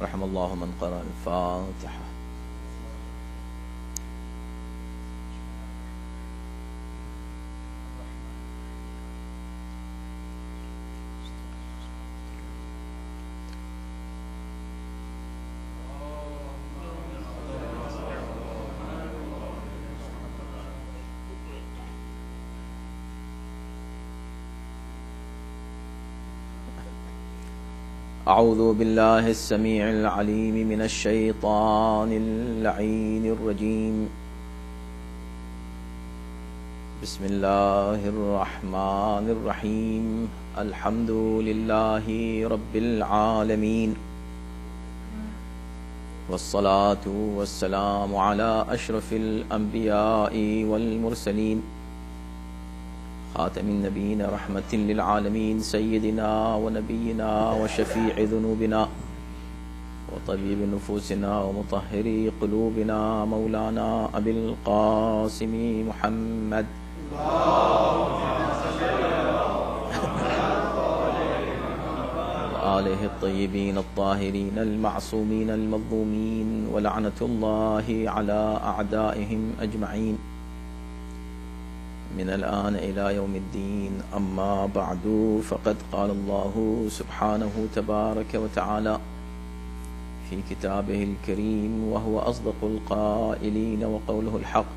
رحم الله من قرأ الفاتحة. أعوذ بالله السميع العليم من الشيطان اللعين الرجيم. بسم الله الرحمن الرحيم. الحمد لله رب العالمين، والصلاة والسلام على أشرف الأنبياء والمرسلين، خاتم النبيين رحمة للعالمين، سيدنا ونبينا وشفيع ذنوبنا وطبيب نفوسنا ومطهر قلوبنا مولانا أبي القاسم محمد وآله الطيبين الطاهرين المعصومين المظلومين، ولعنة الله على أعدائهم أجمعين من الآن إلى يوم الدين. أما بعد، فقد قال الله سبحانه تبارك وتعالى في كتابه الكريم وهو أصدق القائلين وقوله الحق.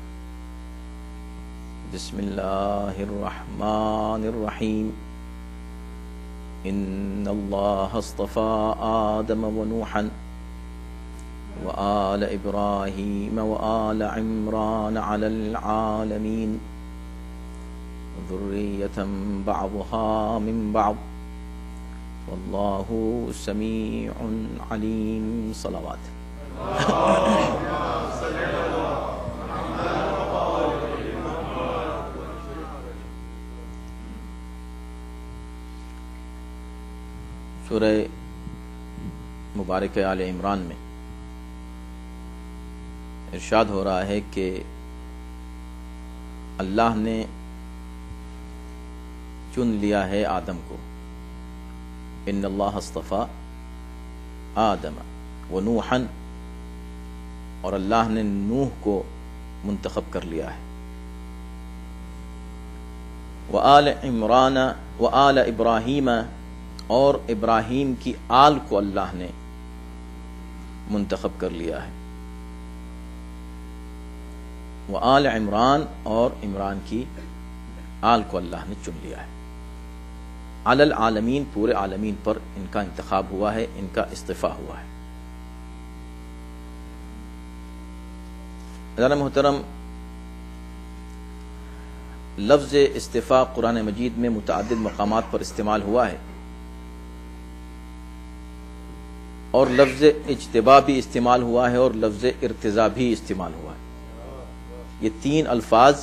بسم الله الرحمن الرحيم. إن الله اصطفى آدم ونوحا وآل إبراهيم وآل عمران على العالمين ذرية بعضها من بعض والله سميع عليم. صلوات. سورہ مبارک آل عمران میں ارشاد ہو رہا ہے کہ اللہ نے چن لیا ہے آدم کو. ان اللہ اصطفیٰ آدم و نوحا، اور اللہ نے نوح کو منتخب کر لیا ہے. وآل عمران وآل ابراہیم، اور ابراہیم کی آل کو اللہ نے منتخب کر لیا ہے. وآل عمران، اور عمران کی آل کو اللہ نے چن لیا ہے. علی العالمین، پورے عالمین پر ان کا انتخاب ہوا ہے، ان کا اصطفاء ہوا ہے. حضرات محترم، لفظ اصطفاء قرآن مجید میں متعدد مقامات پر استعمال ہوا ہے، اور لفظ اجتباء بھی استعمال ہوا ہے، اور لفظ ارتضاء بھی استعمال ہوا ہے. یہ تین الفاظ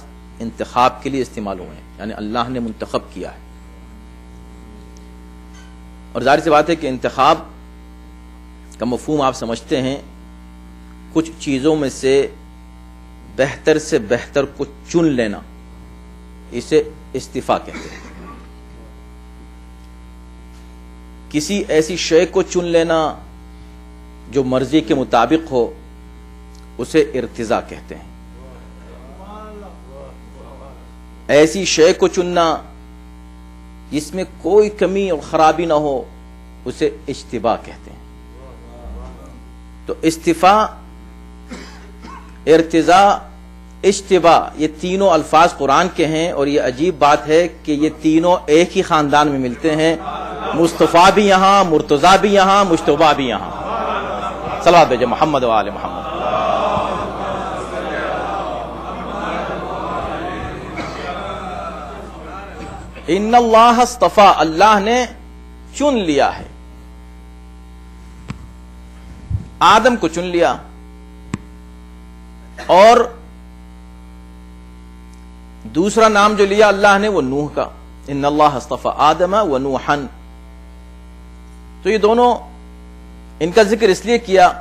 انتخاب کے لیے استعمال ہوئے ہیں، یعنی اللہ نے منتخب کیا ہے. اور ظاہر سی بات ہے کہ انتخاب کا مفہوم آپ سمجھتے ہیں، کچھ چیزوں میں سے بہتر سے بہتر کو چن لینا، اسے اصطفاء کہتے ہیں. کسی ایسی شے کو چن لینا جو مرضی کے مطابق ہو، اسے ارتضاء کہتے ہیں. ایسی شے کو چننا جس میں کوئی کمی اور خرابی نہ ہو، اسے اجتباء کہتے ہیں. تو اصطفاء، ارتضاء، اجتباء، یہ تینوں الفاظ قرآن کے ہیں، اور یہ عجیب بات ہے کہ یہ تینوں ایک ہی خاندان میں ملتے ہیں. مصطفیٰ بھی یہاں، مرتضیٰ بھی یہاں، مجتبیٰ بھی یہاں. صلوات بھیجے محمد و آل محمد. ان اللہ اصطفیٰ، اللہ نے چن لیا ہے. آدم کو چن لیا، اور دوسرا نام جو لیا اللہ نے وہ نوح کا. ان اللہ اصطفیٰ آدم و نوحا. تو یہ دونوں، ان کا ذکر اس لیے کیا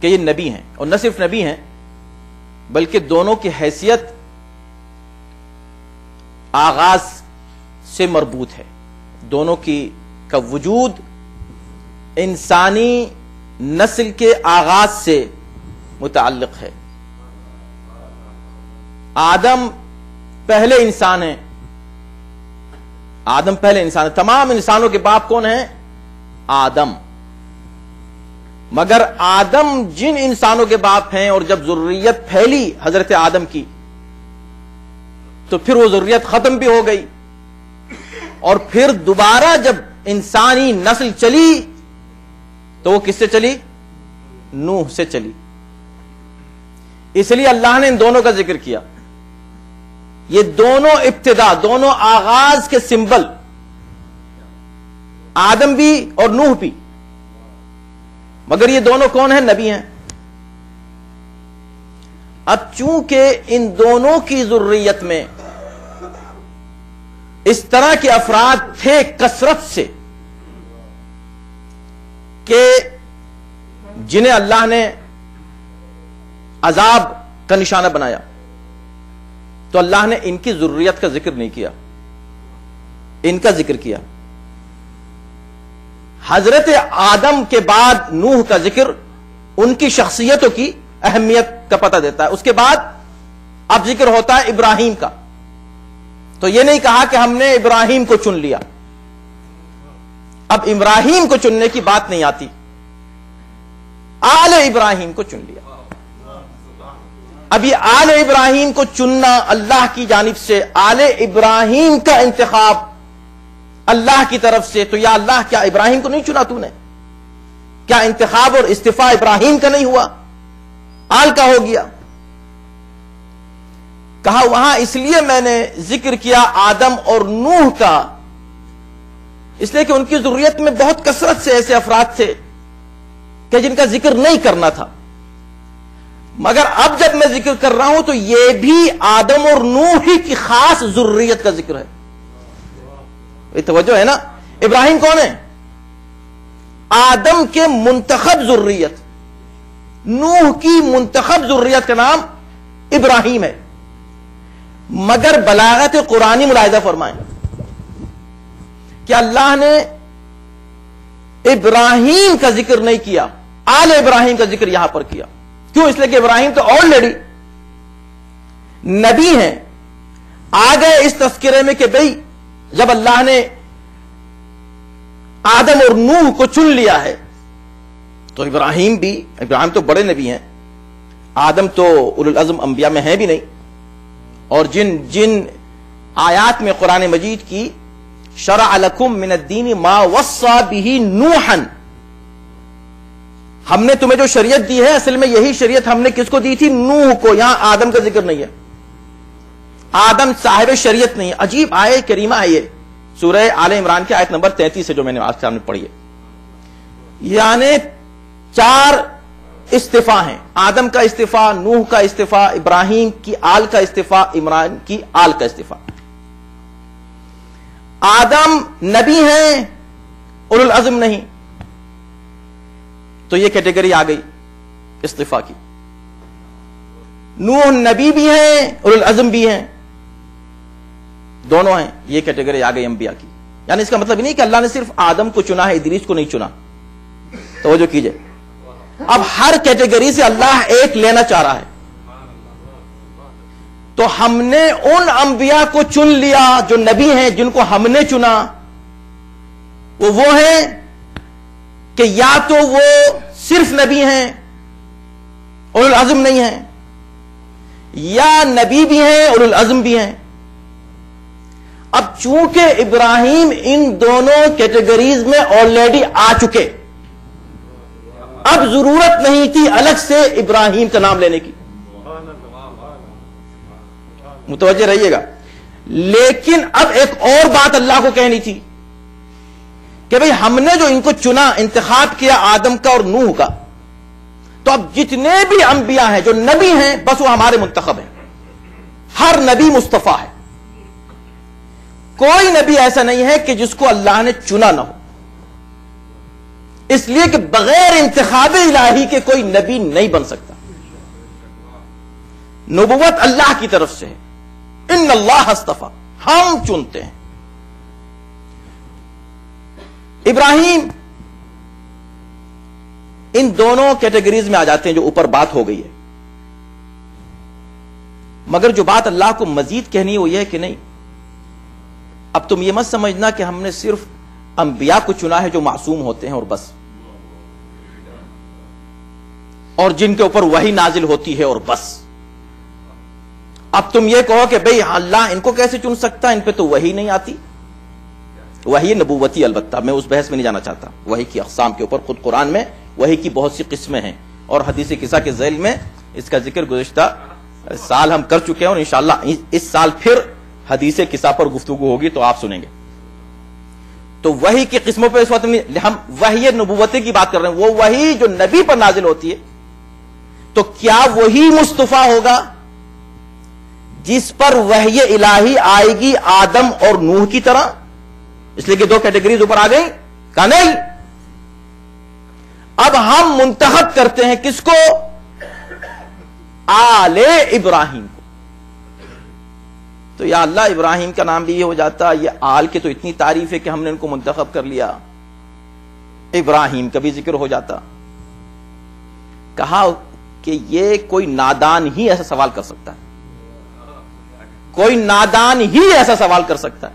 کہ یہ نبی ہیں، اور نہ صرف نبی ہیں بلکہ دونوں کی حیثیت آغاز سے مربوط ہے. دونوں کا وجود انسانی نسل کے آغاز سے متعلق ہے. آدم پہلے انسان ہیں. آدم پہلے انسان ہے. تمام انسانوں کے باپ کون ہیں؟ آدم. مگر آدم جن انسانوں کے باپ ہیں اور جب ذریت پھیلی حضرت آدم کی تو پھر وہ ذریت ختم بھی ہو گئی اور پھر دوبارہ جب انسانی نسل چلی تو وہ کس سے چلی؟ نوح سے چلی. اس لیے اللہ نے ان دونوں کا ذکر کیا. یہ دونوں ابتدا، دونوں آغاز کے سمبل، آدم بھی اور نوح بھی. مگر یہ دونوں کون ہیں؟ نبی ہیں. اب چونکہ ان دونوں کی ذریت میں اس طرح کے افراد تھے کثرت سے کہ جنہیں اللہ نے عذاب کا نشانہ بنایا، تو اللہ نے ان کی ذریت کا ذکر نہیں کیا، ان کا ذکر کیا. حضرت آدم کے بعد نوح کا ذکر ان کی شخصیتوں کی اہمیت کا پتہ دیتا ہے. اس کے بعد اب ذکر ہوتا ہے ابراہیم کا. تو یہ نہیں کہا کہ ہم نے ابراہیم کو چن لیا. اب ابراہیم کو چننے کی بات نہیں آتی، آل ابراہیم کو چن لیا. اب یہ آل ابراہیم کو چننا اللہ کی جانب سے، آل ابراہیم کا انتخاب اللہ کی طرف سے. تو یا اللہ، کیا ابراہیم کو نہیں چنا تو نے؟ کیا انتخاب اور استفاء ابراہیم کا نہیں ہوا، آل کا ہو گیا؟ کہا وہاں اس لیے میں نے ذکر کیا آدم اور نوح کا، اس لیے کہ ان کی ذریت میں بہت کثرت سے ایسے افراد تھے کہ جن کا ذکر نہیں کرنا تھا. مگر اب جب میں ذکر کر رہا ہوں تو یہ بھی آدم اور نوح ہی کی خاص ذریت کا ذکر ہے. یہ توجہ ہے نا. ابراہیم کون ہے؟ آدم کے منتخب ذریت. نوح کی منتخب ذریت کا نام ابراہیم ہے. مگر بلاغت قرآنی ملاحظہ فرمائیں کہ اللہ نے ابراہیم کا ذکر نہیں کیا، آل ابراہیم کا ذکر یہاں پر کیا. کیوں؟ اس لیے کہ ابراہیم تو آلریڈی نبی ہیں. آ گئے اس تذکرے میں کہ بھئی جب اللہ نے آدم اور نوح کو چن لیا ہے تو ابراہیم تو بڑے نبی ہیں. آدم تو اولو العزم انبیاء میں ہیں بھی نہیں. اور جن آیات میں قرآن مجید کی شرع لکم من الدین ما وصى به نوحا، ہم نے تمہیں جو شریعت دی ہے اصل میں یہی شریعت ہم نے کس کو دی تھی؟ نوح کو. یہاں آدم کا ذکر نہیں ہے. آدم صاحب شریعت نہیں ہے. عجیب آیت کریمہ ہے یہ، سورہ آل عمران کی آیت نمبر 33 ہے جو میں نے آج سامنے پڑھی ہے. یعنی 4 استفاء ہیں: آدم کا استفاء، نوح کا استفاء، ابراہیم کی آل کا استفاء، عمران کی آل کا استفاء. آدم نبی ہیں، اولو العزم نہیں، تو یہ کیٹیگری آ گئی استفاء کی. نوح نبی بھی ہیں، اولو العزم بھی ہیں، دونوں ہیں، یہ کیٹیگری آ گئی انبیاء کی. یعنی اس کا مطلب نہیں کہ اللہ نے صرف آدم کو چنا ہے، ادریس کو نہیں چنا. توجہ کیجئے. اب ہر کیٹیگری سے اللہ ایک لینا چاہ رہا ہے. تو ہم نے ان انبیاء کو چن لیا جو نبی ہیں، جن کو ہم نے چنا وہ ہیں کہ یا تو وہ صرف نبی ہیں، اولو العزم نہیں ہیں، یا نبی بھی ہیں، اولو العزم بھی ہیں. اب چونکہ ابراہیم ان دونوں کیٹیگریز میں آلریڈی آ چکے، اب ضرورت نہیں تھی الگ سے ابراہیم کا نام لینے کی. متوجہ رہیے گا. لیکن اب ایک اور بات اللہ کو کہنی تھی کہ بھئی ہم نے جو ان کو چنا، انتخاب کیا آدم کا اور نوح کا، تو اب جتنے بھی انبیاء ہیں جو نبی ہیں بس وہ ہمارے منتخب ہیں. ہر نبی مصطفیٰ ہے. کوئی نبی ایسا نہیں ہے کہ جس کو اللہ نے چنا نہ ہو. اس لیے کہ بغیر انتخاب الہی کے کوئی نبی نہیں بن سکتا. نبوت اللہ کی طرف سے ہے. ان اللہ اصطفیٰ، ہم چنتے ہیں. ابراہیم ان دونوں کیٹیگریز میں آ جاتے ہیں جو اوپر بات ہو گئی ہے. مگر جو بات اللہ کو مزید کہنی ہے وہ یہ ہے کہ نہیں، اب تم یہ مت سمجھنا کہ ہم نے صرف انبیاء کو چنا ہے جو معصوم ہوتے ہیں اور بس، اور جن کے اوپر وحی نازل ہوتی ہے اور بس. اب تم یہ کہو کہ بھئی اللہ ان کو کیسے چن سکتا، ان پہ تو وحی نہیں آتی. وحی نبوتی، البتہ میں اس بحث میں نہیں جانا چاہتا. وحی کی اقسام کے اوپر خود قرآن میں وحی کی بہت سی قسمیں ہیں، اور حدیث قصہ کے ذیل میں اس کا ذکر گزشتہ سال ہم کر چکے ہیں، اور انشاءاللہ اس سال پھر حدیث قصہ پر گفتگو ہوگی تو آپ سنیں گے. تو وحی کی قسموں پہ اس وقت ہم وحی نبوتی کی بات کر رہے ہیں. وہ وحی جو نبی پر نازل ہوتی ہے، تو کیا وہی مصطفیٰ ہوگا جس پر وحی الہی آئے گی آدم اور نوح کی طرح؟ اس لیے کہ دو کیٹیگریز اوپر آ گئی. کہا نہیں، اب ہم منتخب کرتے ہیں کس کو؟ آل ابراہیم کو. تو یا اللہ ابراہیم کا نام بھی یہ ہو جاتا، یہ آل کے تو اتنی تعریف ہے کہ ہم نے ان کو منتخب کر لیا، ابراہیم کا بھی ذکر ہو جاتا. کہا کہ یہ کوئی نادان ہی ایسا سوال کر سکتا ہے، کوئی نادان ہی ایسا سوال کر سکتا ہے.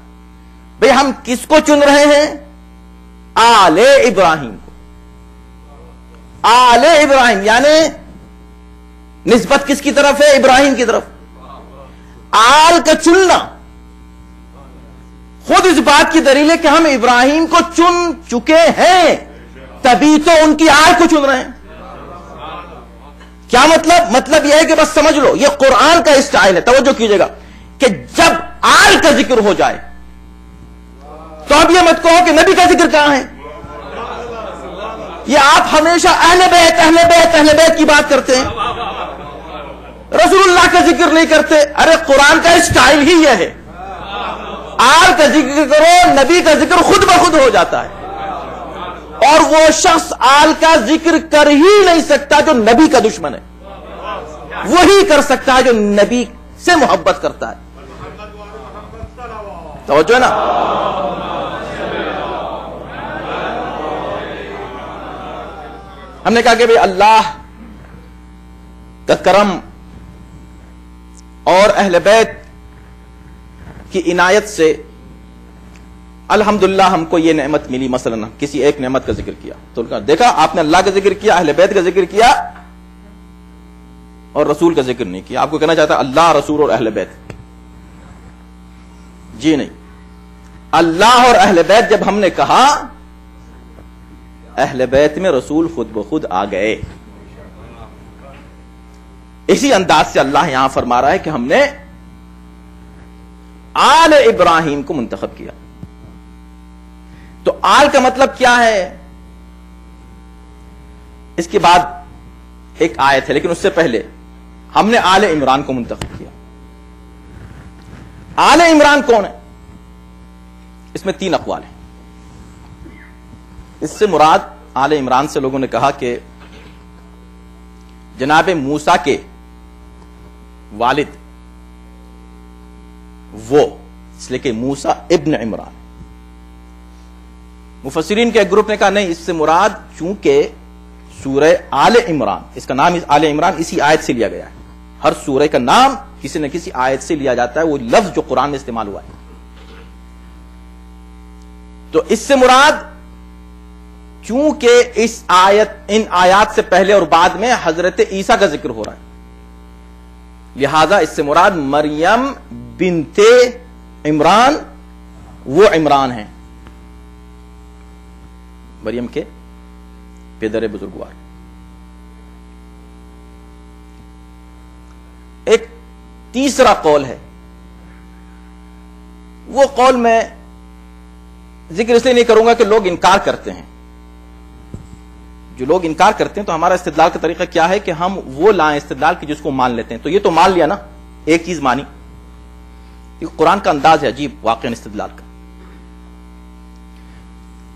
بھئی ہم کس کو چن رہے ہیں؟ آل ابراہیم کو. آل ابراہیم یعنی نسبت کس کی طرف ہے؟ ابراہیم کی طرف. آل کا چننا خود اس بات کی دلیل ہے کہ ہم ابراہیم کو چن چکے ہیں، تبھی تو ان کی آل کو چن رہے ہیں. کیا مطلب؟ مطلب یہ ہے کہ بس سمجھ لو یہ قرآن کا اسٹائل ہے. توجہ کیجئے گا کہ جب آل کا ذکر ہو جائے تو اب یہ مت کہو کہ نبی کا ذکر کہاں ہے. یہ آپ ہمیشہ اہل بیت اہل بیت اہل بیت کی بات کرتے ہیں، رسول اللہ کا ذکر نہیں کرتے. ارے قرآن کا اسٹائل ہی یہ ہے، آل کا ذکر کرو، نبی کا ذکر خود بخود ہو جاتا ہے. اور وہ شخص آل کا ذکر کر ہی نہیں سکتا جو نبی کا دشمن ہے، وہی کر سکتا ہے جو نبی سے محبت کرتا ہے. توجہ نا. ہم نے کہا کہ بھئی اللہ کا کرم اور اہل بیت کی عنایت سے الحمدللہ ہم کو یہ نعمت ملی. مثلا کسی ایک نعمت کا ذکر کیا تو دیکھا آپ نے اللہ کا ذکر کیا، اہل بیت کا ذکر کیا، اور رسول کا ذکر نہیں کیا. آپ کو کہنا چاہتا اللہ، رسول اور اہل بیت؟ جی نہیں. اللہ اور اہل بیت جب ہم نے کہا، اہل بیت میں رسول خود بخود آ گئے. اسی انداز سے اللہ یہاں فرما رہا ہے کہ ہم نے آل ابراہیم کو منتخب کیا. تو آل کا مطلب کیا ہے؟ اس کے بعد ایک آیت ہے، لیکن اس سے پہلے ہم نے آل عمران کو منتخب کیا. آل عمران کون ہے؟ اس میں 3 اقوال ہیں. اس سے مراد آل عمران سے لوگوں نے کہا کہ جناب موسیٰ کے والد وہ، اس لیے کہ موسیٰ ابن عمران. مفسرین کے ایک گروپ نے کہا نہیں، اس سے مراد چونکہ سورہ آل عمران، اس کا نام آل عمران اسی آیت سے لیا گیا ہے. ہر سورہ کا نام کسی نہ کسی آیت سے لیا جاتا ہے، وہ لفظ جو قرآن میں استعمال ہوا ہے. تو اس سے مراد چونکہ اس آیت، ان آیات سے پہلے اور بعد میں حضرت عیسیٰ کا ذکر ہو رہا ہے، لہذا اس سے مراد مریم بنت عمران، وہ عمران ہیں، مریم کے پدر بزرگوار. ایک تیسرا قول ہے، وہ قول میں ذکر اس لیے نہیں کروں گا کہ لوگ انکار کرتے ہیں. جو لوگ انکار کرتے ہیں تو ہمارا استدلال کا طریقہ کیا ہے کہ ہم وہ لائیں استدلال کی جس کو مان لیتے ہیں. تو یہ تو مان لیا نا، ایک چیز مانی. قرآن کا انداز ہے عجیب واقعہ استدلال کا،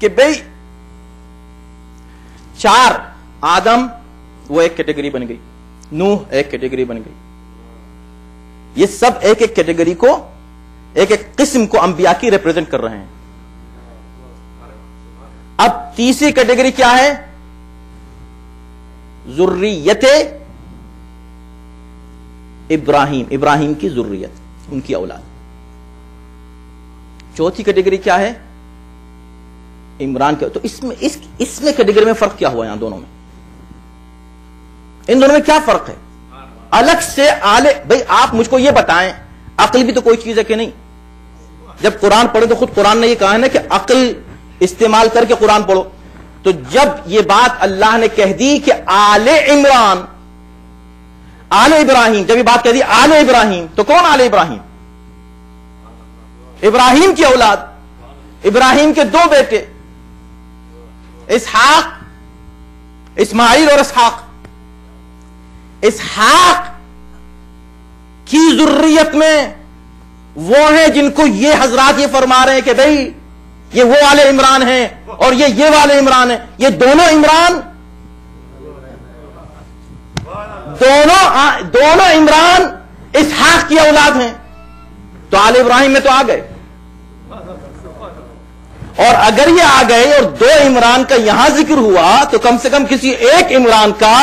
کہ بھئی 4 آدم وہ ایک کیٹیگری بن گئی، نوح ایک کیٹیگری بن گئی. یہ سب ایک ایک کیٹیگری کو، ایک ایک قسم کو انبیاء کی ریپرزینٹ کر رہے ہیں. اب تیسری کیٹیگری کیا ہے؟ ذریت ابراہیم، ابراہیم کی ذریت، ان کی اولاد. چوتھی کیٹیگری کیا ہے؟ عمران کے. تو اس میں کیٹیگری میں فرق کیا ہوا یہاں دونوں میں؟ ان دونوں میں کیا فرق ہے؟ الگ سے بھائی آپ مجھ کو یہ بتائیں، عقل بھی تو کوئی چیز ہے کہ نہیں؟ جب قرآن پڑھے تو خود قرآن نے یہ کہا ہے نا کہ عقل استعمال کر کے قرآن پڑھو. تو جب یہ بات اللہ نے کہہ دی کہ آل عمران، آل ابراہیم، جب یہ بات کہہ دی آل ابراہیم، تو کون آل ابراہیم؟ ابراہیم کی اولاد، ابراہیم کے دو بیٹے اسحاق، اسماعیل اور اسحاق. اسحاق کی ذریت میں وہ ہیں جن کو یہ حضرات یہ فرما رہے ہیں کہ بھئی یہ وہ والے عمران ہیں اور یہ والے عمران ہیں. یہ دونوں عمران، دونوں عمران اسحاق کی اولاد ہیں. تو آل ابراہیم میں تو آ گئے. اور اگر یہ آ گئے اور دو عمران کا یہاں ذکر ہوا تو کم سے کم کسی ایک عمران کا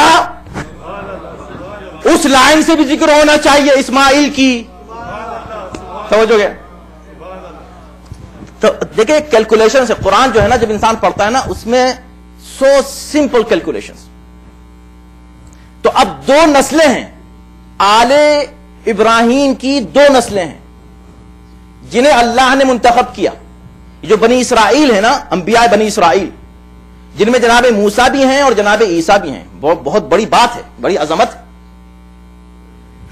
اس لائن سے بھی ذکر ہونا چاہیے، اسماعیل کی. توجہ گیا؟ تو دیکھیں کیلکولیشن سے قرآن جو ہے نا، جب انسان پڑھتا ہے نا، اس میں سو سمپل کیلکولیشن. تو اب دو نسلیں ہیں، آل ابراہیم کی دو نسلیں ہیں جنہیں اللہ نے منتخب کیا. جو بنی اسرائیل ہے نا، انبیاء بنی اسرائیل، جن میں جناب موسیٰ بھی ہیں اور جناب عیسیٰ بھی ہیں. بہت بڑی بات ہے، بڑی عظمت ہے.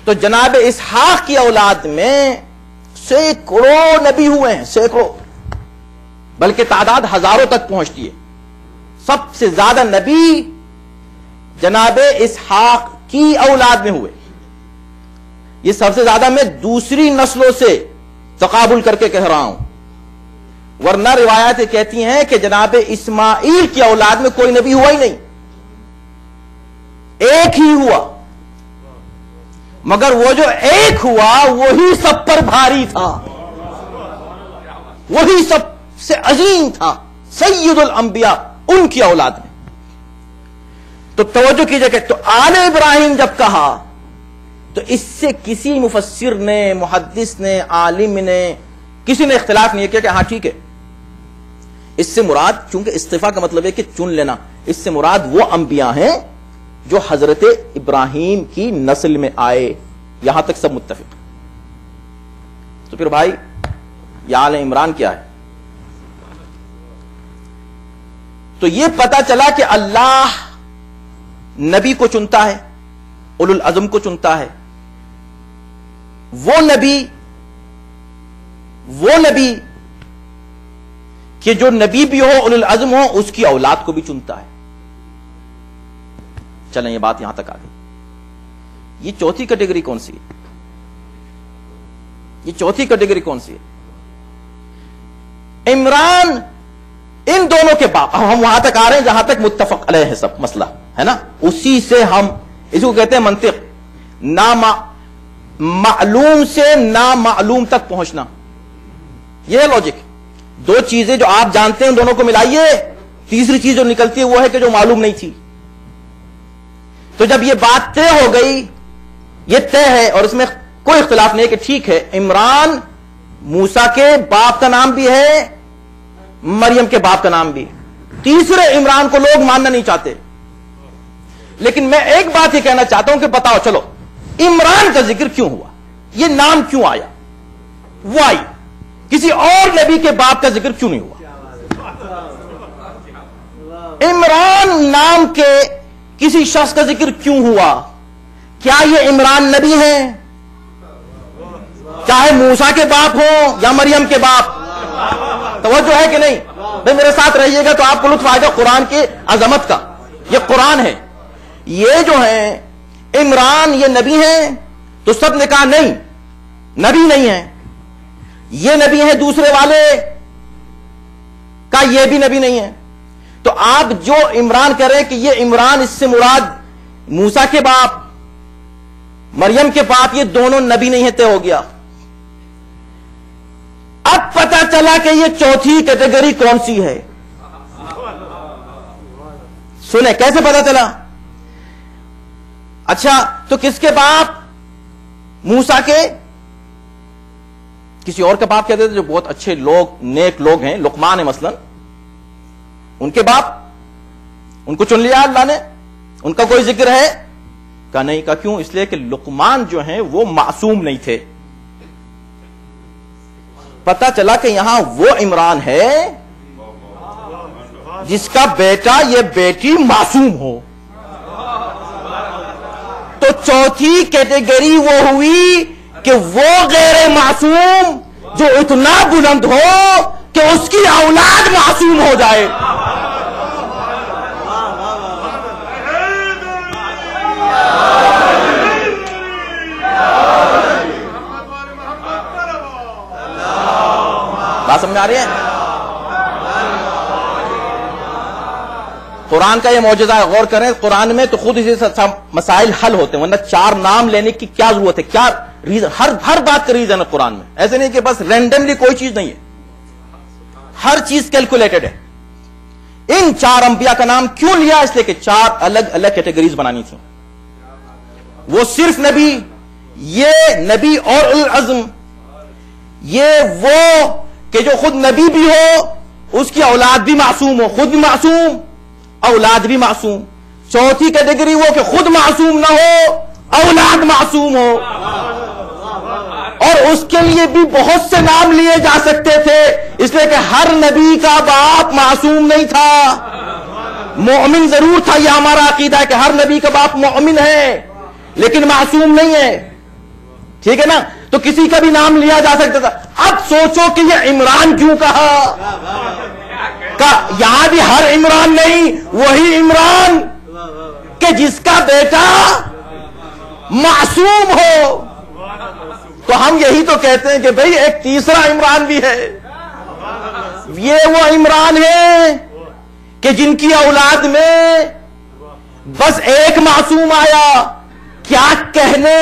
تو جناب اسحاق کی اولاد میں سینکڑوں نبی ہوئے ہیں، سینکڑوں، بلکہ تعداد ہزاروں تک پہنچتی ہے. سب سے زیادہ نبی جناب اسحاق کی اولاد میں ہوئے. یہ سب سے زیادہ میں دوسری نسلوں سے تقابل کر کے کہہ رہا ہوں، ورنہ روایتیں کہتی ہیں کہ جناب اسماعیل کی اولاد میں کوئی نبی ہوا ہی نہیں، ایک ہی ہوا. مگر وہ جو ایک ہوا وہی سب پر بھاری تھا، وہی سب سے عظیم تھا، سید الانبیاء، ان کی اولاد میں. تو توجہ کیجئے کہ تو آل ابراہیم جب کہا تو اس سے کسی مفسر نے، محدث نے، عالم نے، کسی نے اختلاف نہیں کیا کہ ہاں ٹھیک ہے. اس سے مراد، چونکہ استفاء کا مطلب ہے کہ چن لینا، اس سے مراد وہ انبیاء ہیں جو حضرت ابراہیم کی نسل میں آئے. یہاں تک سب متفق. تو پھر بھائی یہ آل عمران کیا ہے؟ تو یہ پتا چلا کہ اللہ نبی کو چنتا ہے، اولو العزم کو چنتا ہے. وہ نبی کہ جو نبی بھی ہو، اولو العزم ہو، اس کی اولاد کو بھی چنتا ہے. چلیں یہ بات یہاں تک آ گئی. یہ چوتھی کیٹیگری کون سی ہے؟ یہ چوتھی کیٹیگری کون سی ہے؟ عمران ان دونوں کے باپ. ہم وہاں تک آ رہے ہیں جہاں تک متفق علیہ ہے سب مسئلہ ہے نا، اسی سے ہم اس کو کہتے ہیں منطق، معلوم سے نامعلوم تک پہنچنا. یہ ہے لاجک. دو چیزیں جو آپ جانتے ہیں دونوں کو ملائیے، تیسری چیز جو نکلتی ہے وہ ہے کہ جو معلوم نہیں تھی. تو جب یہ بات طے ہو گئی، یہ طے ہے اور اس میں کوئی اختلاف نہیں کہ ٹھیک ہے عمران موسیٰ کے باپ کا نام بھی ہے، مریم کے باپ کا نام بھی. تیسرے عمران کو لوگ ماننا نہیں چاہتے. لیکن میں ایک بات یہ کہنا چاہتا ہوں کہ بتاؤ چلو عمران کا ذکر کیوں ہوا؟ یہ نام کیوں آیا؟ وائی کسی اور نبی کے باپ کا ذکر کیوں نہیں ہوا؟ عمران نام کے کسی شخص کا ذکر کیوں ہوا؟ کیا یہ عمران نبی ہیں؟ چاہے موسیٰ کے باپ ہوں یا مریم کے باپ. توجہ ہے کہ نہیں؟ بھائی میرے ساتھ رہیے گا تو آپ کو لطف آئے گا قرآن کی عظمت کا. یہ قرآن ہے. یہ جو ہیں عمران یہ نبی ہیں؟ تو سب نے کہا نہیں، نبی نہیں ہیں. یہ نبی ہیں دوسرے والے کا، یہ بھی نبی نہیں ہے. تو آپ جو عمران کہہ رہے ہیں کہ یہ عمران، اس سے مراد موسیٰ کے باپ، مریم کے باپ، یہ دونوں نبی نہیں ہے. طے ہو گیا. اب پتا چلا کہ یہ چوتھی کیٹیگری کون سی ہے. سنیں کیسے پتا چلا؟ اچھا تو کس کے باپ؟ موسیٰ کے کسی اور کا باپ کہتے تھے جو بہت اچھے لوگ نیک لوگ ہیں، لقمان ہے مثلا، ان کے باپ، ان کو چن لیا اللہ نے، ان کا کوئی ذکر ہے؟ کہا نہیں. کہا کیوں؟ اس لیے کہ لقمان جو ہیں وہ معصوم نہیں تھے. پتا چلا کہ یہاں وہ عمران ہے جس کا بیٹا یا بیٹی معصوم ہو. تو چوتھی کیٹیگری وہ ہوئی کہ وہ غیر معصوم جو اتنا بلند ہو کہ اس کی اولاد معصوم ہو جائے. بات سمجھ آ رہی ہے؟ قرآن کا یہ معجزہ ہے. غور کریں قرآن میں تو خود اسی سے مسائل حل ہوتے ہیں، ورنہ 4 نام لینے کی کیا ضرورت ہے؟ کیا ریزن؟ ہر بات کا ریزن ہے قرآن میں. ایسے نہیں کہ بس رینڈملی کوئی چیز نہیں ہے، ہر چیز کیلکولیٹڈ ہے. ان 4 انبیاء کا نام کیوں لیا؟ اس لیے کہ 4 الگ الگ کیٹیگریز بنانی تھی. وہ صرف نبی، یہ نبی اور العزم، یہ وہ کہ جو خود نبی بھی ہو، اس کی اولاد بھی معصوم ہو، خود بھی معصوم، اولاد بھی معصوم. چوتھی کیٹیگری وہ کہ خود معصوم نہ ہو، اولاد معصوم ہو. اور اس کے لیے بھی بہت سے نام لیے جا سکتے تھے، اس لیے کہ ہر نبی کا باپ معصوم نہیں تھا، مومن ضرور تھا. یہ ہمارا عقیدہ ہے کہ ہر نبی کا باپ مومن ہے لیکن معصوم نہیں ہے. ٹھیک ہے نا؟ تو کسی کا بھی نام لیا جا سکتا تھا. اب سوچو کہ یہ عمران کیوں کہا؟ یہاں بھی ہر عمران نہیں، وہی عمران کہ جس کا بیٹا معصوم ہو. تو ہم یہی تو کہتے ہیں کہ بھئی ایک تیسرا عمران بھی ہے. یہ وہ عمران ہے کہ جن کی اولاد میں بس ایک معصوم آیا. کیا کہنے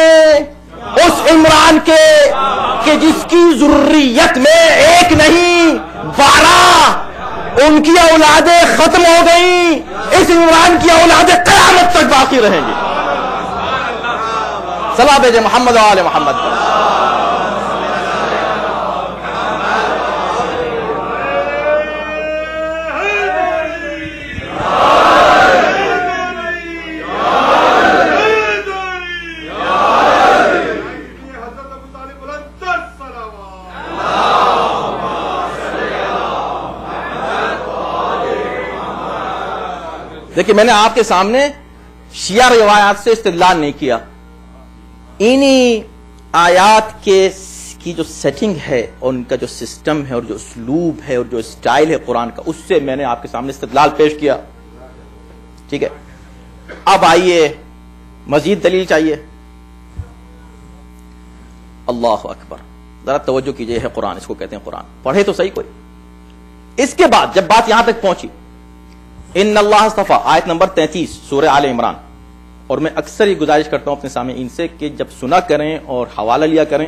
اس عمران کے کہ جس کی ذریت میں ایک نہیں 12 ان کی اولادیں ختم ہو گئیں. اس عمران کی اولادیں قیامت تک باقی رہیں گی. صلاح بھیجے محمد و آل محمد. دیکھیں میں نے آپ کے سامنے شیعہ روایات سے استدلال نہیں کیا. انہی آیات کی جو سیٹنگ ہے اور ان کا جو سسٹم ہے اور جو اسلوب ہے اور جو اسٹائل ہے قرآن کا، اس سے میں نے آپ کے سامنے استدلال پیش کیا. ٹھیک ہے، اب آئیے مزید دلیل چاہیے. اللہ اکبر، ذرا توجہ کیجئے. ہے قرآن، اس کو کہتے ہیں قرآن. پڑھے تو صحیح کوئی. اس کے بعد جب بات یہاں تک پہنچی، ان اللہ اصطفیٰ، آیت نمبر 33 سورہ آل عمران. اور میں اکثر یہ گزارش کرتا ہوں اپنے سامعین سے کہ جب سنا کریں اور حوالہ لیا کریں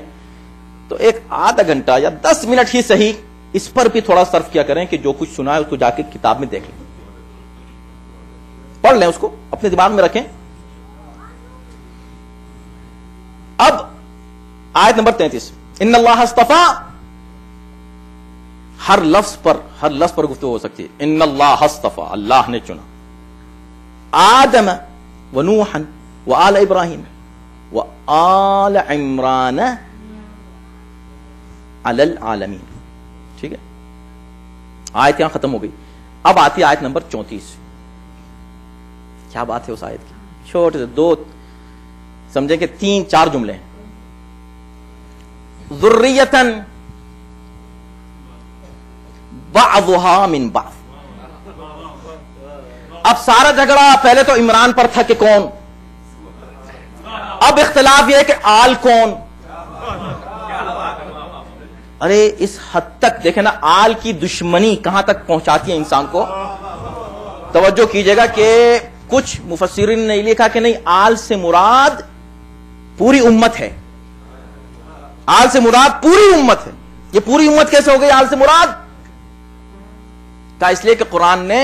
تو ایک آدھا گھنٹہ یا 10 منٹ ہی صحیح اس پر بھی تھوڑا صرف کیا کریں کہ جو کچھ سنا ہے اس کو جا کے کتاب میں دیکھ لیں، پڑھ لیں، اس کو اپنے دماغ میں رکھیں. اب آیت نمبر 33، ان اللہ اصطفیٰ، ہر لفظ پر گفتگو ہو سکتی ہے. ان اللہ اصطفیٰ، اللہ نے چنا، آدم و نوحا و آل ابراہیم و آل عمران علی العالمین. ٹھیک ہے، آیت یہاں ختم ہو گئی. اب آتی ہے آیت نمبر 34. کیا بات ہے اس آیت کی؟ چھوٹے سے 2 سمجھیں کہ 3-4 جملے ہیں. ذریتاً بعضها من بعض. اب سارا جھگڑا پہلے تو عمران پر تھا کہ کون، اب اختلاف یہ ہے کہ آل کون. ارے اس حد تک دیکھیں نا، آل کی دشمنی کہاں تک پہنچاتی ہے انسان کو. توجہ کیجئے گا کہ کچھ مفسرین نے لکھا کہ نہیں، آل سے مراد پوری امت ہے. آل سے مراد پوری امت ہے. یہ پوری امت کیسے ہو گئی آل سے مراد؟ اس لیے کہ قرآن نے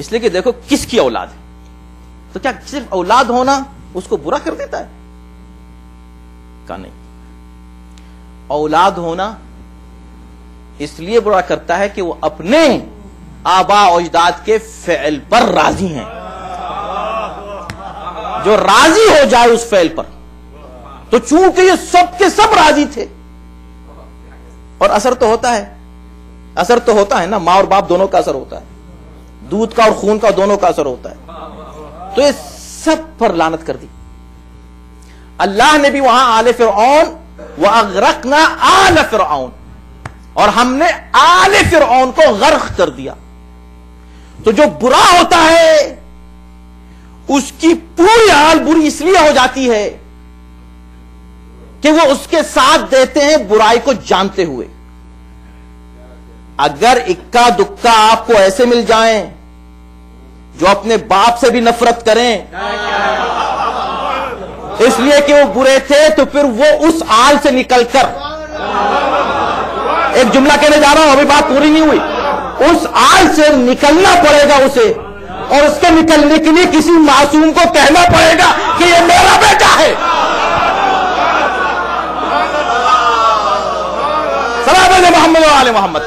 اس لیے کہ دیکھو کس کی اولاد ہے. تو کیا صرف اولاد ہونا اس کو برا کر دیتا ہے؟ کہا نہیں. اولاد ہونا اس لیے برا کرتا ہے کہ وہ اپنے آبا و اجداد کے فعل پر راضی ہیں. جو راضی ہو جائے اس فعل پر، تو چونکہ یہ سب کے سب راضی تھے، اور اثر تو ہوتا ہے، اثر تو ہوتا ہے نا، ماں اور باپ دونوں کا اثر ہوتا ہے، دودھ کا اور خون کا دونوں کا اثر ہوتا ہے. تو یہ سب پر لعنت کر دی. اللہ نے بھی وہاں آل فرعون وَأَغْرَقْنَا آلَ فرعون، اور ہم نے آل فرعون کو غرق کر دیا. تو جو برا ہوتا ہے اس کی پوری حال بری اس لیے ہو جاتی ہے کہ وہ اس کے ساتھ دیتے ہیں برائی کو جانتے ہوئے. اگر اکا دکا آپ کو ایسے مل جائیں جو اپنے باپ سے بھی نفرت کریں اس لیے کہ وہ برے تھے، تو پھر وہ اس آل سے نکل کر، ایک جملہ کہنے جا رہا ہوں، ابھی بات پوری نہیں ہوئی، اس آل سے نکلنا پڑے گا اسے، اور اس کے نکلنے کے لیے کسی معصوم کو کہنا پڑے گا کہ یہ میرا بیٹا ہے. صلوات علی محمد و آل محمد.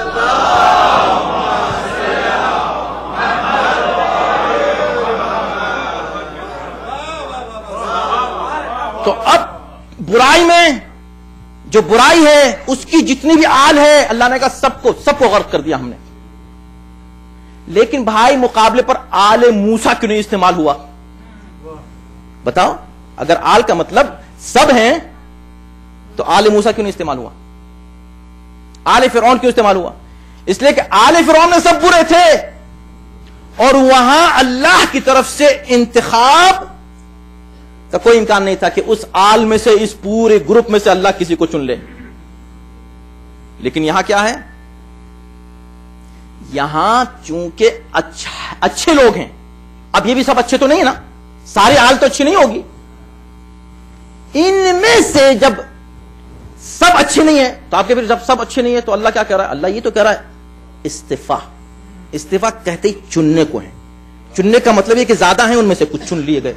تو اب برائی میں جو برائی ہے اس کی جتنی بھی آل ہے اللہ نے کہا سب کو غرق کر دیا ہم نے. لیکن بھائی مقابلے پر آل موسیٰ کیوں نہیں استعمال ہوا؟ بتاؤ، اگر آل کا مطلب سب ہیں تو آل موسیٰ کیوں نہیں استعمال ہوا؟ آل فرعون کیوں استعمال ہوا؟ اس لیے کہ آل فرعون میں سب برے تھے، اور وہاں اللہ کی طرف سے انتخاب کا کوئی امکان نہیں تھا کہ اس آل میں سے، اس پورے گروپ میں سے اللہ کسی کو چن لے. لیکن یہاں کیا ہے؟ یہاں چونکہ اچھے لوگ ہیں. اب یہ بھی سب اچھے تو نہیں ہے نا، ساری آل تو اچھی نہیں ہوگی. ان میں سے جب سب اچھے نہیں ہیں تو آپ کے پھر جب سب اچھے نہیں ہیں تو اللہ کیا کہہ رہا ہے؟ اللہ یہ تو کہہ رہا ہے استفا. استفا کہتے ہی چننے کو ہے. چننے کا مطلب یہ کہ زیادہ ہیں ان میں سے کچھ چن لیے گئے،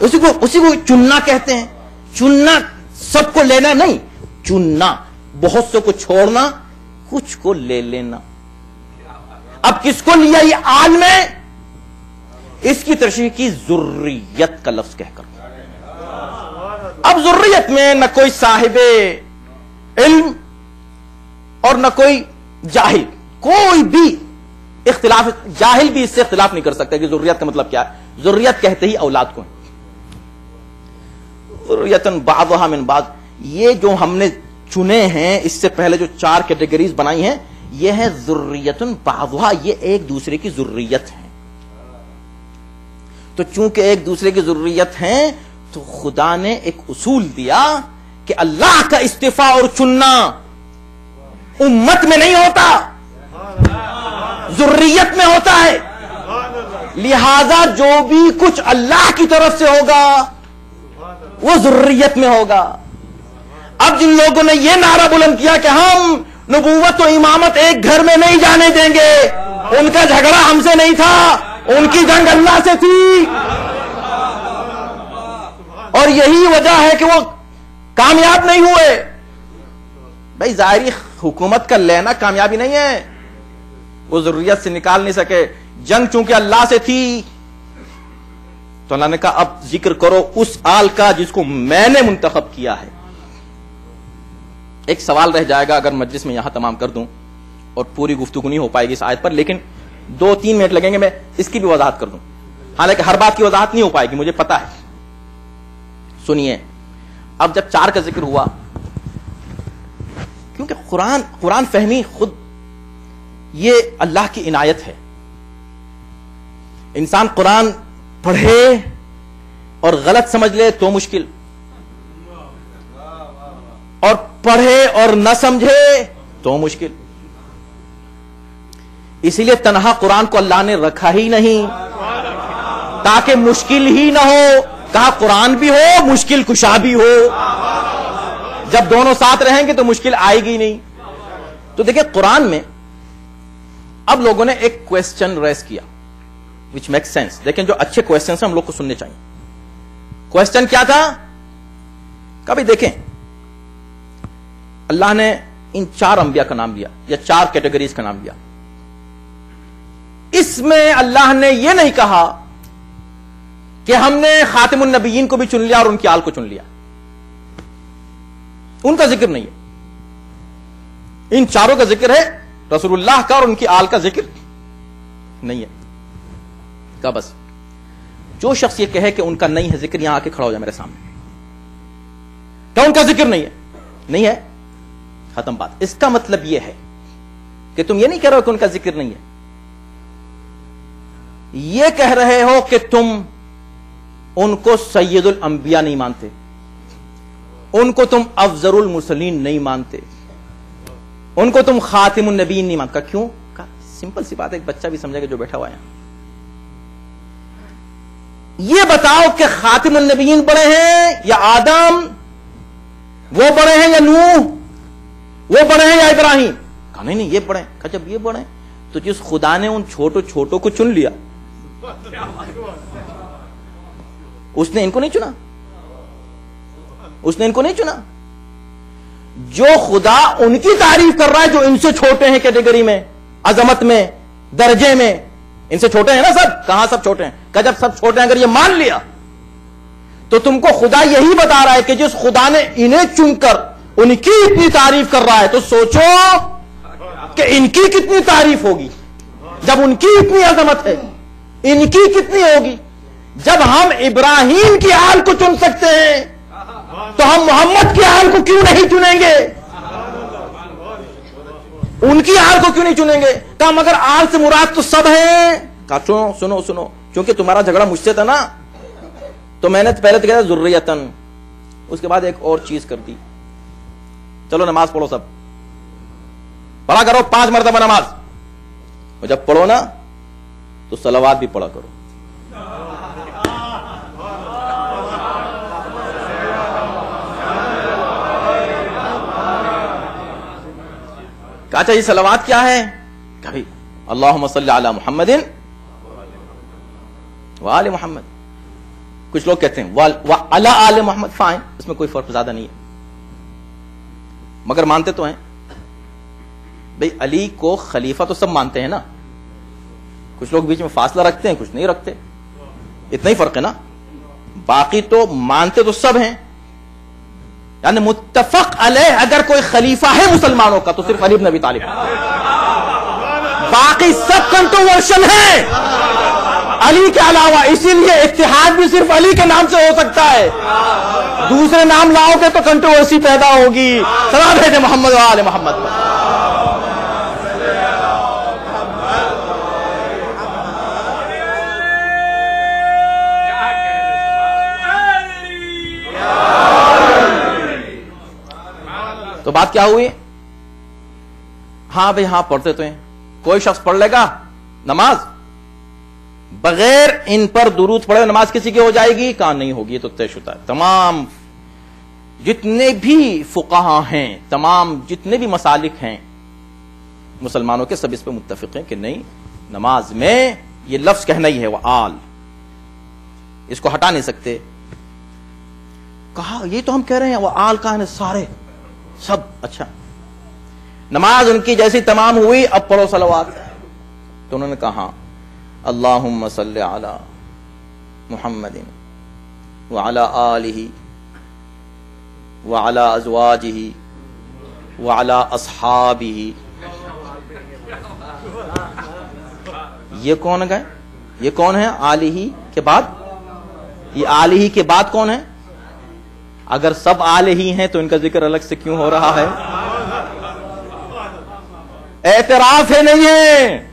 اسی کو چننا کہتے ہیں. چننا سب کو لینا نہیں، چننا بہت سے کو چھوڑنا، کچھ کو لے لینا. اب کس کو لیا یہ آل میں؟ اس کی تشریح کی ذریت کا لفظ کہہ کر. اب ذریت میں نہ کوئی صاحب علم اور نہ کوئی جاہل، کوئی بھی اختلاف، جاہل بھی اس سے اختلاف نہیں کر سکتا کہ ذریت کا مطلب کیا ہے. ذریت کہتے ہی اولاد کو. ذریتن بعضها من بعض، یہ جو ہم نے چنے ہیں اس سے پہلے جو 4 کیٹیگریز بنائی ہیں، یہ ہے ذریتن بعضها، یہ ایک دوسرے کی ذریت ہے. تو چونکہ ایک دوسرے کی ذریت ہیں تو خدا نے ایک اصول دیا کہ اللہ کا استفاء اور چننا امت میں نہیں ہوتا، ذریت میں ہوتا ہے. لہذا جو بھی کچھ اللہ کی طرف سے ہوگا وہ ذریت میں ہوگا. اب جن لوگوں نے یہ نعرہ بلند کیا کہ ہم نبوت و امامت ایک گھر میں نہیں جانے دیں گے، ان کا جھگڑا ہم سے نہیں تھا، ان کی جنگ اللہ سے تھی، اور یہی وجہ ہے کہ وہ کامیاب نہیں ہوئے. بھائی ظاہری حکومت کا لینا کامیابی نہیں ہے، وہ ذریت سے نکال نہیں سکے. جنگ چونکہ اللہ سے تھی تو اللہ نے کہا اب ذکر کرو اس آل کا جس کو میں نے منتخب کیا ہے. ایک سوال رہ جائے گا اگر مجلس میں یہاں تمام کر دوں، اور پوری گفتگو نہیں ہو پائے گی اس آیت پر، لیکن 2-3 منٹ لگیں گے، میں اس کی بھی وضاحت کر دوں. حالانکہ ہر بات کی وضاحت نہیں ہو پائے گی، مجھے پتا ہے. سنیے، اب جب 4 کا ذکر ہوا، کیونکہ قرآن فہمی خود یہ اللہ کی عنایت ہے. انسان قرآن پڑھے اور غلط سمجھ لے تو مشکل، اور پڑھے اور نہ سمجھے تو مشکل. اسی لیے تنہا قرآن کو اللہ نے رکھا ہی نہیں تاکہ مشکل ہی نہ ہو. کہا قرآن بھی ہو مشکل کشا بھی ہو، جب دونوں ساتھ رہیں گے تو مشکل آئے گی نہیں. تو دیکھیں قرآن میں اب لوگوں نے ایک کوشچن ریز کیا which makes sense. لیکن جو اچھے کوشچنس ہیں ہم لوگ کو سننے چاہیے. کوشچن کیا تھا؟ کبھی دیکھیں اللہ نے ان 4 انبیاء کا نام لیا یا 4 کیٹیگریز کا نام لیا. اس میں اللہ نے یہ نہیں کہا کہ ہم نے خاتم النبیین کو بھی چن لیا اور ان کی آل کو چن لیا. ان کا ذکر نہیں ہے. ان 4 کا ذکر ہے, رسول اللہ کا اور ان کی آل کا ذکر نہیں ہے. کا بس جو شخص یہ کہے کہ ان کا نہیں ہے ذکر, یہاں آ کے کھڑا ہو جائے میرے سامنے. کیا ان کا ذکر نہیں ہے؟ نہیں ہے, ختم بات. اس کا مطلب یہ ہے کہ تم یہ نہیں کہہ رہے ہو کہ ان کا ذکر نہیں ہے, یہ کہہ رہے ہو کہ تم ان کو سید الانبیاء نہیں مانتے, ان کو تم افضل المرسلین نہیں مانتے, ان کو تم خاتم النبیین نہیں مانتے. کیوں؟ سمپل سی بات ہے, ایک بچہ بھی سمجھے گا جو بیٹھا ہوا ہے. یہ بتاؤ کہ خاتم النبیین بڑے ہیں یا آدم, وہ بڑے ہیں یا نوح, وہ بڑے ہیں یا ابراہیم؟ کہا نہیں نہیں یہ بڑے ہیں. کہا جب یہ بڑے ہیں تو جس خدا نے ان چھوٹوں کو چن لیا اس نے ان کو نہیں چنا, اس نے ان کو نہیں چنا. جو خدا ان کی تعریف کر رہا ہے جو ان سے چھوٹے ہیں کیٹیگری میں, عظمت میں, درجے میں, ان سے چھوٹے ہیں نا سب. کہاں سب چھوٹے ہیں؟ کہ جب سب چھوٹے ہیں اگر یہ مان لیا تو تم کو خدا یہی بتا رہا ہے کہ جس خدا نے انہیں چن کر ان کی اتنی تعریف کر رہا ہے تو سوچو کہ ان کی کتنی تعریف ہوگی. جب ان کی اتنی عظمت ہے ان کی کتنی ہوگی. جب ہم ابراہیم کی آل کو چن سکتے ہیں تو ہم محمد کی آل کو کیوں نہیں چنیں گے؟ ان کی آل کو کیوں نہیں چنیں گے؟ کہا مگر آل سے مراد تو سب ہیں. کہا سنو چونکہ تمہارا جھگڑا مجھ سے تھا نا تو میں نے پہلے تو کہا ذریتن, اس کے بعد ایک اور چیز کر دی, چلو نماز پڑھو, سب پڑھا کرو 5 مرتبہ نماز, اور جب پڑھو نا تو صلوات بھی پڑھا کرو. کہا اچھا یہ صلوات کیا ہے؟ کہ اللہم صلی علی محمد وآل محمد. کچھ لوگ کہتے ہیں وعلی آل محمد, فائن, اس میں کوئی فرق زیادہ نہیں ہے, مگر مانتے تو ہیں بھئی علی کو خلیفہ تو سب مانتے ہیں نا. کچھ لوگ بیچ میں فاصلہ رکھتے ہیں, کچھ نہیں رکھتے, اتنا ہی فرق ہے نا. باقی تو مانتے تو سب ہیں. یعنی متفق علیہ اگر کوئی خلیفہ ہے مسلمانوں کا تو صرف علی بن ابی طالب, باقی سب کنٹروورشل ہیں علی کے علاوہ. اسی لیے اتحاد بھی صرف علی کے نام سے ہو سکتا ہے, دوسرے نام لاؤ گے تو کنٹروورسی پیدا ہوگی. صلوات بھیجیں محمد و آل محمد پر. تو بات کیا ہوئی؟ ہاں بھئی ہاں پڑھتے تو ہیں. کوئی شخص پڑھ لے گا نماز بغیر ان پر درود پڑھے نماز کسی کی ہو جائے گی؟ کہاں نہیں ہوگی, یہ تو طے شدہ ہے. تمام جتنے بھی فقہا ہیں, تمام جتنے بھی مسالک ہیں مسلمانوں کے, سب اس پہ متفق ہیں کہ نہیں, نماز میں یہ لفظ کہنا ہی ہے وہ آل, اس کو ہٹا نہیں سکتے. کہا یہ تو ہم کہہ رہے ہیں وہ آل کا ہے سارے سب. اچھا نماز ان کی جیسی تمام ہوئی, اب پڑھو صلوات. تو انہوں نے کہا اللہم صلی علی محمد وعلی آلہ وعلی ازواجہ وعلی اصحابہ. یہ کون گئے؟ یہ کون ہے آلہ کے بعد؟ یہ آلہ کے بعد کون ہے؟ اگر سب آلہ ہی ہیں تو ان کا ذکر الگ سے کیوں ہو رہا ہے؟ اعتراف ہے نہیں ہے,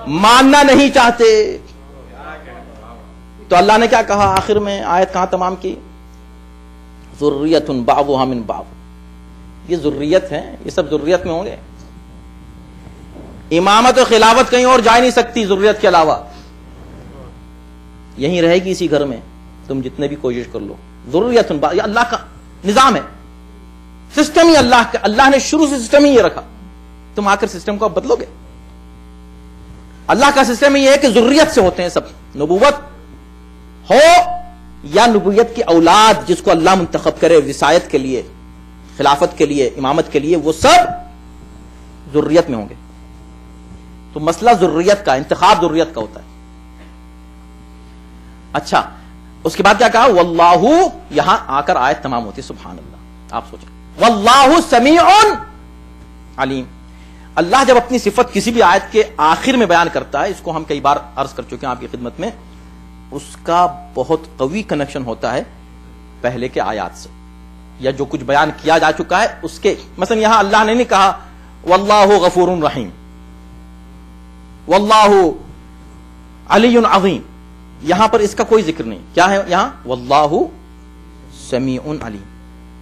ماننا نہیں چاہتے. تو اللہ نے کیا کہا آخر میں؟ آیت کہاں تمام کی؟ ذریۃ بعضھا من بعض. یہ ذریت ہے, یہ سب ذریت میں ہوں گے. امامت و خلافت کہیں اور جا نہیں سکتی ذریت کے علاوہ, یہیں رہے گی اسی گھر میں, تم جتنے بھی کوشش کر لو. ذریۃ بعض, یہ اللہ کا نظام ہے, سسٹم ہی اللہ کا. اللہ نے شروع سے سسٹم ہی یہ رکھا, تم آ کر سسٹم کو اب بدلو گے؟ اللہ کا سسٹم یہ ہے کہ ذریت سے ہوتے ہیں سب، نبوت ہو یا نبوت کی اولاد جس کو اللہ منتخب کرے رسالت کے لیے، خلافت کے لیے، امامت کے لیے، وہ سب ذریت میں ہوں گے. تو مسئلہ ذریت کا، انتخاب ذریت کا ہوتا ہے. اچھا اس کے بعد کیا کہا؟ واللہ، یہاں آ کر آیت تمام ہوتی. سبحان اللہ. آپ سوچیں، واللہ سمیع علیم. اللہ جب اپنی صفت کسی بھی آیت کے آخر میں بیان کرتا ہے، اس کو ہم کئی بار عرض کر چکے ہیں آپ کی خدمت میں، اس کا بہت قوی کنیکشن ہوتا ہے پہلے کے آیات سے، یا جو کچھ بیان کیا جا چکا ہے اس کے. مثلا یہاں اللہ نے نہیں کہا واللہ غفور رحیم، واللہ علی عظیم، یہاں پر اس کا کوئی ذکر نہیں. کیا ہے یہاں؟ واللہ سمیع علیم.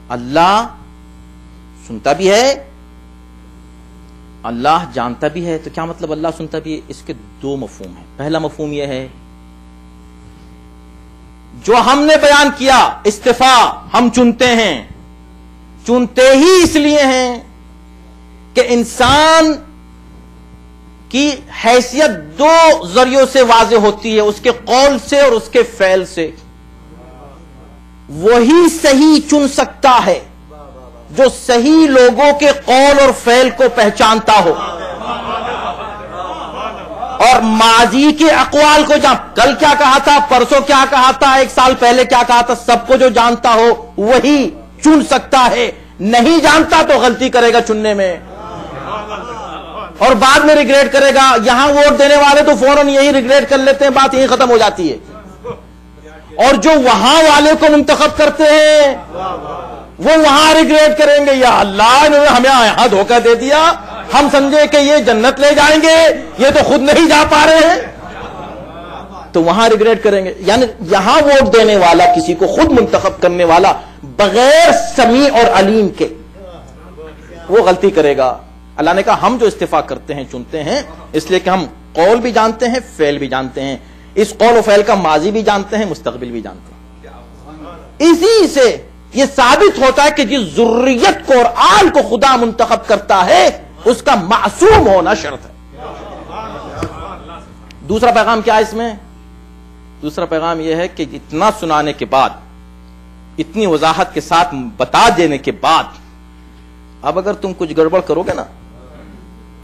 اللہ سنتا بھی ہے، اللہ جانتا بھی ہے. تو کیا مطلب اللہ سنتا بھی ہے؟ اس کے دو مفہوم ہیں. پہلا مفہوم یہ ہے جو ہم نے بیان کیا، استفاء، ہم چنتے ہیں. چنتے ہی اس لیے ہیں کہ انسان کی حیثیت دو ذریعوں سے واضح ہوتی ہے، اس کے قول سے اور اس کے فعل سے. وہی صحیح چن سکتا ہے جو صحیح لوگوں کے قول اور فعل کو پہچانتا ہو، اور ماضی کے اقوال کو کل کیا کہا تھا، پرسوں کیا کہا تھا، ایک سال پہلے کیا کہا تھا، سب کو جو جانتا ہو وہی چن سکتا ہے. نہیں جانتا تو غلطی کرے گا چننے میں، اور بعد میں ریگریٹ کرے گا. یہاں ووٹ دینے والے تو فوراً یہی ریگریٹ کر لیتے ہیں، بات یہی ختم ہو جاتی ہے. اور جو وہاں والے کو منتخب کرتے ہیں وہ وہاں ریگریٹ کریں گے، یا اللہ نے ہمیں یہاں دھوکہ دے دیا، ہم سمجھے کہ یہ جنت لے جائیں گے، یہ تو خود نہیں جا پا رہے ہیں. تو وہاں ریگریٹ کریں گے. یعنی یہاں ووٹ دینے والا، کسی کو خود منتخب کرنے والا، بغیر سمیع اور علیم کے وہ غلطی کرے گا. اللہ نے کہا ہم جو استفاء کرتے ہیں، چنتے ہیں، اس لیے کہ ہم قول بھی جانتے ہیں، فعل بھی جانتے ہیں. اس قول و فعل کا ماضی بھی جانتے ہیں، مستقبل بھی جانتے ہیں. اسی سے یہ ثابت ہوتا ہے کہ جس ذریت کو اور آل کو خدا منتخب کرتا ہے اس کا معصوم ہونا شرط ہے. دوسرا پیغام کیا ہے اس میں؟ دوسرا پیغام یہ ہے کہ اتنا سنانے کے بعد، اتنی وضاحت کے ساتھ بتا دینے کے بعد، اب اگر تم کچھ گڑبڑ کرو گے نا،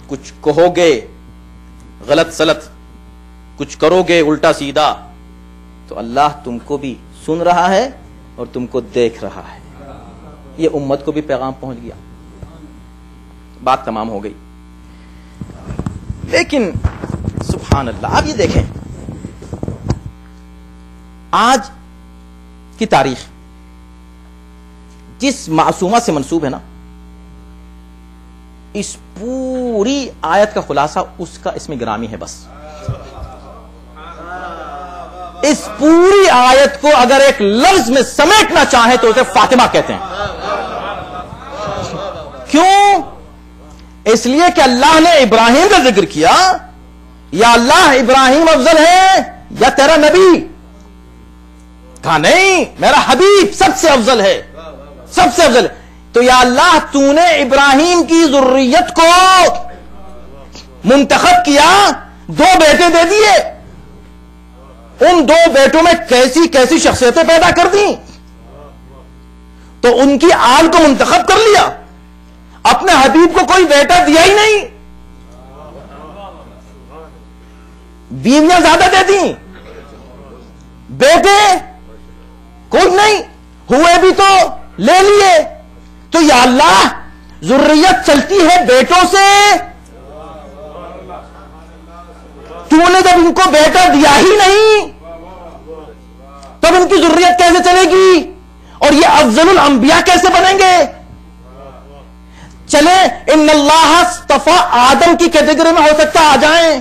کچھ کہو گے غلط سلط، کچھ کرو گے الٹا سیدھا، تو اللہ تم کو بھی سن رہا ہے اور تم کو دیکھ رہا ہے. یہ امت کو بھی پیغام پہنچ گیا، بات تمام ہو گئی. لیکن سبحان اللہ، آپ یہ دیکھیں آج کی تاریخ جس معصومہ سے منسوب ہے نا، اس پوری آیت کا خلاصہ اس کا اسم گرامی ہے. بس اس پوری آیت کو اگر ایک لفظ میں سمیٹنا چاہیں تو اسے فاطمہ کہتے ہیں. کیوں؟ اس لیے کہ اللہ نے ابراہیم کا ذکر کیا، یا اللہ ابراہیم افضل ہے یا تیرا نبی؟ کہا نہیں، میرا حبیب سب سے افضل ہے، سب سے افضل ہے. تو یا اللہ تو نے ابراہیم کی ذریت کو منتخب کیا، دو بیٹے دے دیے، ان دو بیٹوں میں کیسی کیسی شخصیتیں پیدا کر دی، تو ان کی آل کو منتخب کر لیا، اپنے حبیب کو کوئی بیٹا دیا ہی نہیں، بیویاں زیادہ دے دی، بیٹے کوئی نہیں، ہوئے بھی تو لے لیے. تو یا اللہ ذریت چلتی ہے بیٹوں سے، تو نے جب ان کو بیٹا دیا ہی نہیں تب ان کی ذریت کیسے چلے گی، اور یہ افضل الانبیاء کیسے بنیں گے؟ چلے ان اللہ اصطفیٰ آدم کی کیٹیگری میں ہو سکتا آ جائیں،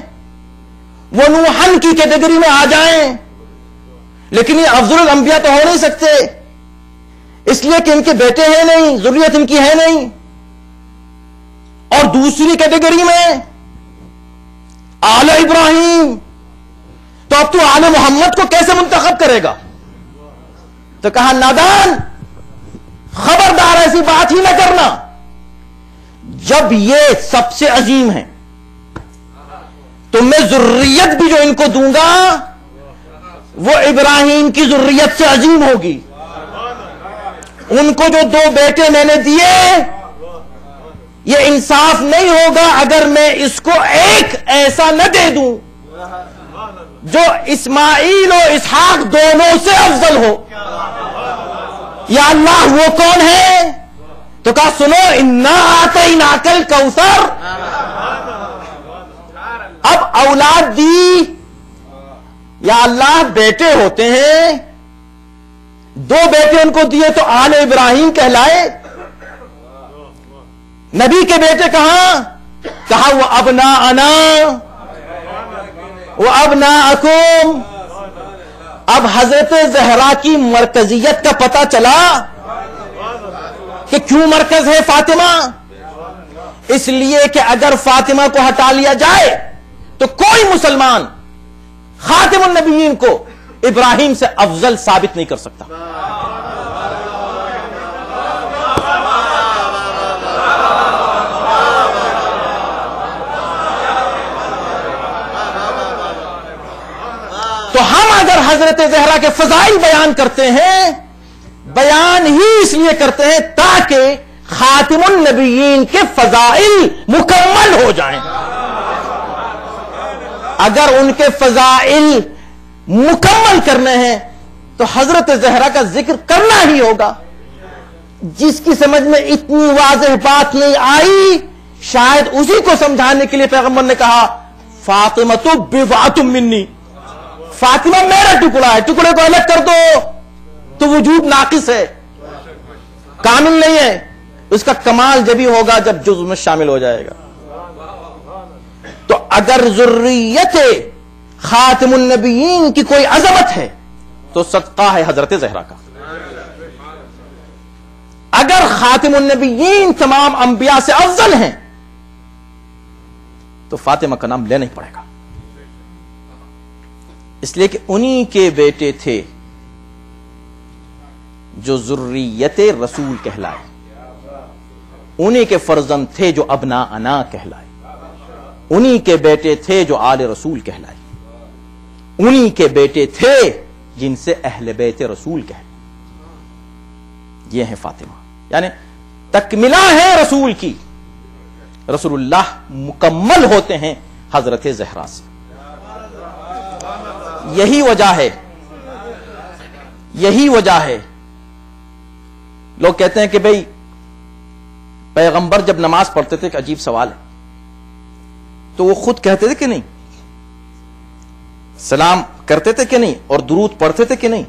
وہ نوحن کی کیٹیگری میں آ جائیں، لیکن یہ افضل الانبیاء تو ہو نہیں سکتے، اس لیے کہ ان کے بیٹے ہیں نہیں، ذریت ان کی ہے نہیں. اور دوسری کیٹیگری میں آل ابراہیم، تو اب تو آل محمد کو کیسے منتخب کرے گا؟ تو کہا نادان، خبردار ایسی بات ہی نہ کرنا. جب یہ سب سے عظیم ہے تو میں ذریت بھی جو ان کو دوں گا وہ ابراہیم کی ذریت سے عظیم ہوگی. ان کو جو 2 بیٹے میں نے دیے، یہ انصاف نہیں ہوگا اگر میں اس کو ایک ایسا نہ دے دوں جو اسماعیل و اسحاق دونوں سے افضل ہو. یا اللہ وہ کون ہے؟ تو کہا سنو، انا اعطیناک الکوثر. اب اولاد دی، یا اللہ بیٹے ہوتے ہیں، 2 بیٹے ان کو دیے تو آل ابراہیم کہلائے. نبی کے بیٹے کہاں؟ کہا وہ ابناءنا وہ ابناءکم. اب حضرت زہرا کی مرکزیت کا پتہ چلا کہ کیوں مرکز ہے فاطمہ. اس لیے کہ اگر فاطمہ کو ہٹا لیا جائے تو کوئی مسلمان خاتم النبیین کو ابراہیم سے افضل ثابت نہیں کر سکتا. تو ہم اگر حضرت زہرا کے فضائل بیان کرتے ہیں، بیان ہی اس لیے کرتے ہیں تاکہ خاتم النبیین کے فضائل مکمل ہو جائیں. اگر ان کے فضائل مکمل کرنے ہیں تو حضرت زہرا کا ذکر کرنا ہی ہوگا. جس کی سمجھ میں اتنی واضح بات نہیں آئی، شاید اسی کو سمجھانے کے لیے پیغمبر نے کہا فاطمہ بضعۃ منی، فاطمہ میرا ٹکڑا ہے، ٹکڑے کو الگ کر دو تو وجود ناقص ہے، کامل نہیں ہے. اس کا کمال جبھی ہوگا جب جزء میں شامل ہو جائے گا. تو اگر ذریت خاتم النبیین کی کوئی عظمت ہے تو صدقہ ہے حضرت زہرا کا. اگر خاتم النبیین تمام انبیاء سے افضل ہیں تو فاطمہ کا نام لینا ہی پڑے گا، اس لیے کہ انہی کے بیٹے تھے جو ذریت رسول کہلائے، انہی کے فرزند تھے جو ابناءنا کہلائے، انہی کے بیٹے تھے جو آل رسول کہلائے، انہی کے بیٹے تھے جن سے اہل بیت رسول کہلائے. یہ ہے فاطمہ، یعنی تکملہ ہے رسول کی. رسول اللہ مکمل ہوتے ہیں حضرت زہرا سے. یہی وجہ ہے لوگ کہتے ہیں کہ بھئی پیغمبر جب نماز پڑھتے تھے، ایک عجیب سوال ہے، تو وہ خود کہتے تھے کہ نہیں؟ سلام کرتے تھے کہ نہیں؟ اور درود پڑھتے تھے کہ نہیں؟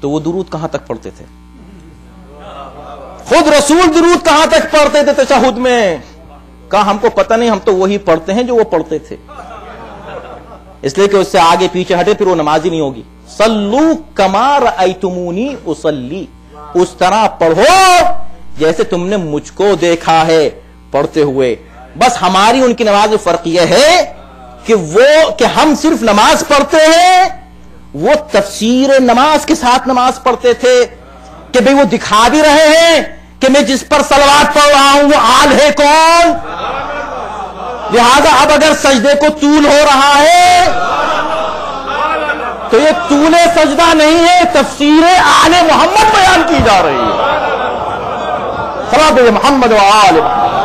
تو وہ درود کہاں تک پڑھتے تھے؟ خود رسول درود کہاں تک پڑھتے تھے تشہد میں؟ کہا ہم کو پتہ نہیں، ہم تو وہی پڑھتے ہیں جو وہ پڑھتے تھے. اس لیے کہ اس سے آگے پیچھے ہٹے پھر وہ نماز ہی نہیں ہوگی. صلو کما رأیتمونی اصلی، اس طرح پڑھو جیسے تم نے مجھ کو دیکھا ہے پڑھتے ہوئے. بس ہماری ان کی نماز میں فرق یہ ہے کہ ہم صرف نماز پڑھتے ہیں، وہ تفسیر نماز کے ساتھ نماز پڑھتے تھے کہ بھئی وہ دکھا بھی رہے ہیں کہ میں جس پر صلوات پڑھ رہا ہوں وہ آل ہے کون. لہذا اب اگر سجدے کو طول ہو رہا ہے تو یہ طول سجدہ نہیں ہے، تفسیر آل محمد بیان کی جا رہی ہے. صلوات محمد و آل محمد.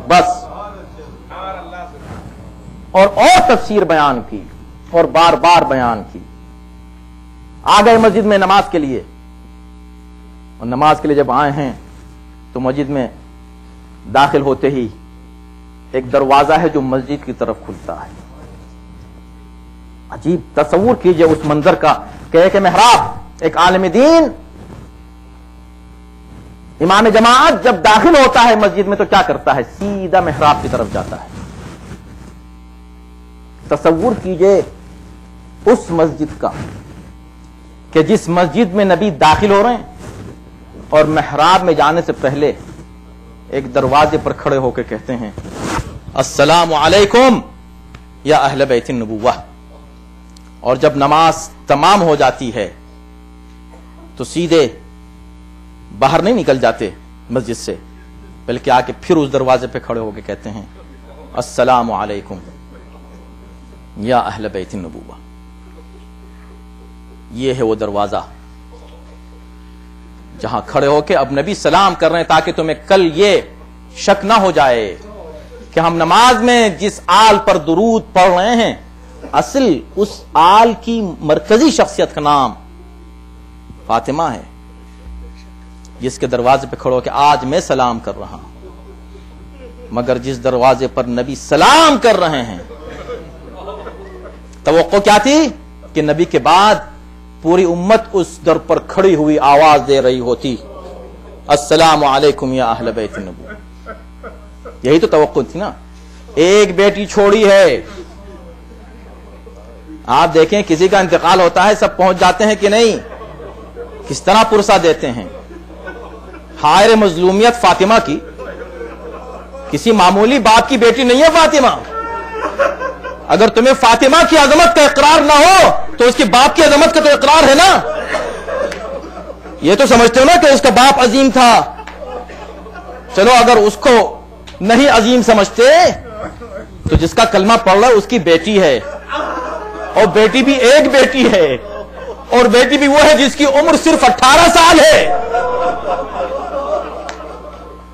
بس اور تفسیر بیان کی اور بار بار بیان کی. آ گئے مسجد میں نماز کے لیے، اور نماز کے لیے جب آئے ہیں تو مسجد میں داخل ہوتے ہی ایک دروازہ ہے جو مسجد کی طرف کھلتا ہے. عجیب تصور کیجئے اس منظر کا کہ ایک محراب، ایک عالم دین، امام جماعت جب داخل ہوتا ہے مسجد میں تو کیا کرتا ہے؟ سیدھا محراب کی طرف جاتا ہے. تصور کیجئے اس مسجد کا کہ جس مسجد میں نبی داخل ہو رہے ہیں اور محراب میں جانے سے پہلے ایک دروازے پر کھڑے ہو کے کہتے ہیں السلام علیکم یا اہل بیت النبوہ. اور جب نماز تمام ہو جاتی ہے تو سیدھے باہر نہیں نکل جاتے، مسجد سے، بلکہ آ کے پھر اس دروازے پہ کھڑے ہو کے کہتے ہیں السلام علیکم یا اہل بیت النبوہ. یہ ہے وہ دروازہ جہاں کھڑے ہو کے اب نبی سلام کر رہے ہیں تاکہ تمہیں کل یہ شک نہ ہو جائے کہ ہم نماز میں جس آل پر درود پڑھ رہے ہیں اصل اس آل کی مرکزی شخصیت کا نام فاطمہ ہے، جس کے دروازے پہ کھڑے ہو کے آج میں سلام کر رہا ہوں. مگر جس دروازے پر نبی سلام کر رہے ہیں توقع کیا تھی کہ نبی کے بعد پوری امت اس در پر کھڑی ہوئی آواز دے رہی ہوتی السلام علیکم یا اہل بیت النبوہ. یہی تو توقع تھی نا. ایک بیٹی چھوڑی ہے، آپ دیکھیں کسی کا انتقال ہوتا ہے سب پہنچ جاتے ہیں کہ نہیں، کس طرح پرسہ دیتے ہیں. حائر مظلومیت فاطمہ کی، کسی معمولی باپ کی بیٹی نہیں ہے فاطمہ. اگر تمہیں فاطمہ کی عظمت کا اقرار نہ ہو تو اس کے باپ کی عظمت کا تو اقرار ہے نا. یہ تو سمجھتے ہو نا کہ اس کا باپ عظیم تھا. چلو اگر اس کو نہیں عظیم سمجھتے تو جس کا کلمہ پڑھ رہا ہے اس کی بیٹی ہے، اور بیٹی بھی ایک بیٹی ہے، اور بیٹی بھی وہ ہے جس کی عمر صرف 18 سال ہے،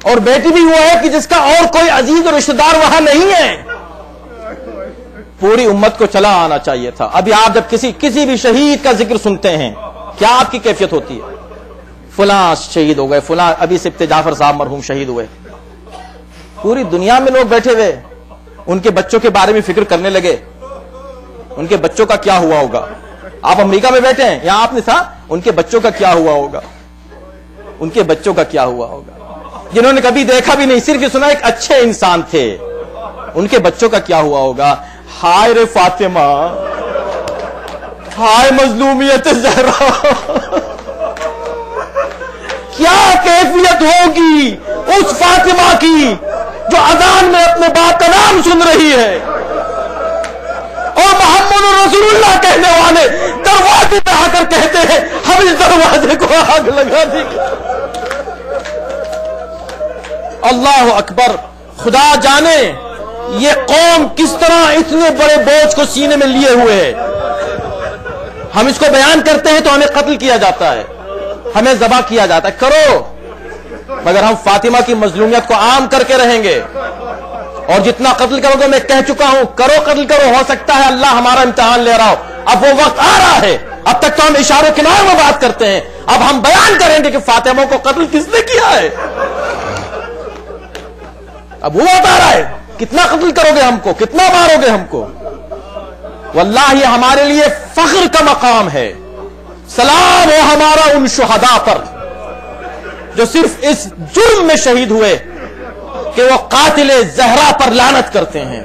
اور بیٹی بھی وہ ہے کہ جس کا اور کوئی عزیز اور رشتہ دار وہاں نہیں ہے. پوری امت کو چلا آنا چاہیے تھا. ابھی آپ جب کسی بھی شہید کا ذکر سنتے ہیں کیا آپ کی کیفیت ہوتی ہے؟ فلاں شہید ہو گئے، فلاں ابھی سبت جعفر صاحب مرحوم شہید ہوئے. پوری دنیا میں لوگ بیٹھے ہوئے ان کے بچوں کے بارے میں فکر کرنے لگے ان کے بچوں کا کیا ہوا ہوگا. آپ امریکہ میں بیٹھے ہیں، یہاں آپ نے تھا ان کے بچوں کا کیا ہوا ہوگا، ان کے بچوں کا کیا ہوا ہوگا. جنہوں نے کبھی دیکھا بھی نہیں، صرف یہ سنا ایک اچھے انسان تھے، ان کے بچوں کا کیا ہوا ہوگا. ہائے رے فاطمہ، ہائے مظلومیت زہرا، کیا کیفیت ہوگی اس فاطمہ کی جو اذان میں اپنے باپ کا نام سن رہی ہے اور محمد رسول اللہ کہنے والے دروازے پہ آ کر کہتے ہیں ہم اس دروازے کو آگ لگا دیں گے. اللہ اکبر. خدا جانے یہ قوم کس طرح اتنے بڑے بوجھ کو سینے میں لیے ہوئے ہے. ہم اس کو بیان کرتے ہیں تو ہمیں قتل کیا جاتا ہے، ہمیں ذبح کیا جاتا ہے. کرو، مگر ہم فاطمہ کی مظلومیت کو عام کر کے رہیں گے. اور جتنا قتل کرو گے، میں کہہ چکا ہوں، کرو قتل کرو، ہو سکتا ہے اللہ ہمارا امتحان لے رہا ہو. اب وہ وقت آ رہا ہے. اب تک تو ہم اشاروں کناروں میں بات کرتے ہیں، اب ہم بیان کریں گے کہ فاطمہ کو قتل کس نے کیا ہے. اب وہ وقت آ رہا ہے. کتنا قتل کرو گے ہم کو، کتنا مارو گے ہم کو. واللہ یہ ہمارے لیے فخر کا مقام ہے. سلام ہو ہمارا ان شہداء پر جو صرف اس جرم میں شہید ہوئے کہ وہ قاتل زہرا پر لعنت کرتے ہیں.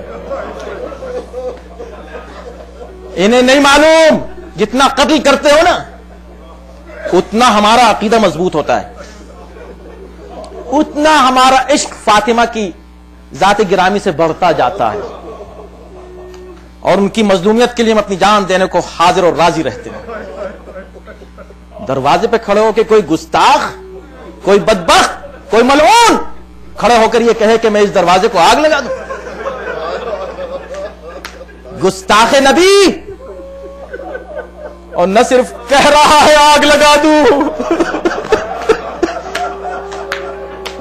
انہیں نہیں معلوم جتنا قتل کرتے ہو نا اتنا ہمارا عقیدہ مضبوط ہوتا ہے، اتنا ہمارا عشق فاطمہ کی ذات گرامی سے بڑھتا جاتا ہے، اور ان کی مظلومیت کے لیے ہم اپنی جان دینے کو حاضر اور راضی رہتے ہیں. دروازے پہ کھڑے ہو کے کوئی گستاخ، کوئی بدبخت، کوئی ملعون کھڑے ہو کر یہ کہے کہ میں اس دروازے کو آگ لگا دوں. گستاخ نبی، اور نہ صرف کہہ رہا ہے آگ لگا دوں،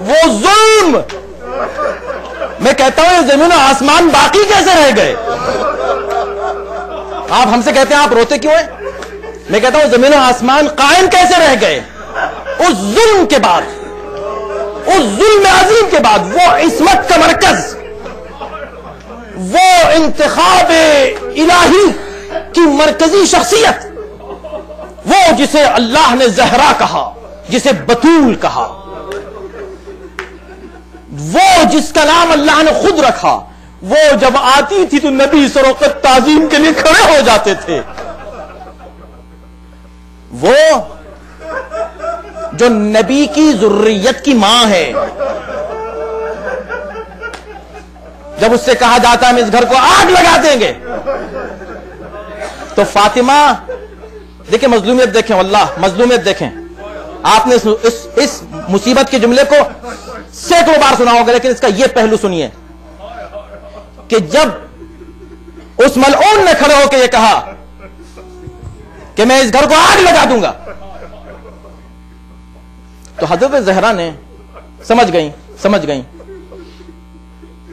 وہ ظلم. میں کہتا ہوں یہ زمین و آسمان باقی کیسے رہ گئے. آپ ہم سے کہتے ہیں آپ روتے کیوں ہیں. میں کہتا ہوں زمین و آسمان قائم کیسے رہ گئے اس ظلم کے بعد، اس ظلم عظیم کے بعد. وہ عصمت کا مرکز، وہ انتخاب الہی کی مرکزی شخصیت، وہ جسے اللہ نے زہرا کہا، جسے بتول کہا، وہ جس کا نام اللہ نے خود رکھا، وہ جب آتی تھی تو نبی سروقت تعظیم کے لیے کھڑے ہو جاتے تھے. وہ جو نبی کی ذریت کی ماں ہے، جب اس سے کہا جاتا ہے ہم اس گھر کو آگ لگا دیں گے، تو فاطمہ دیکھیں مظلومیت، دیکھیں واللہ مظلومیت دیکھیں. آپ نے اس مصیبت کے جملے کو سینکڑوں بار سنا ہوگا، لیکن اس کا یہ پہلو سنیے کہ جب اس ملعون نے کھڑے ہو کے یہ کہا کہ میں اس گھر کو آگ لگا دوں گا، تو حضرت زہرا نے سمجھ گئیں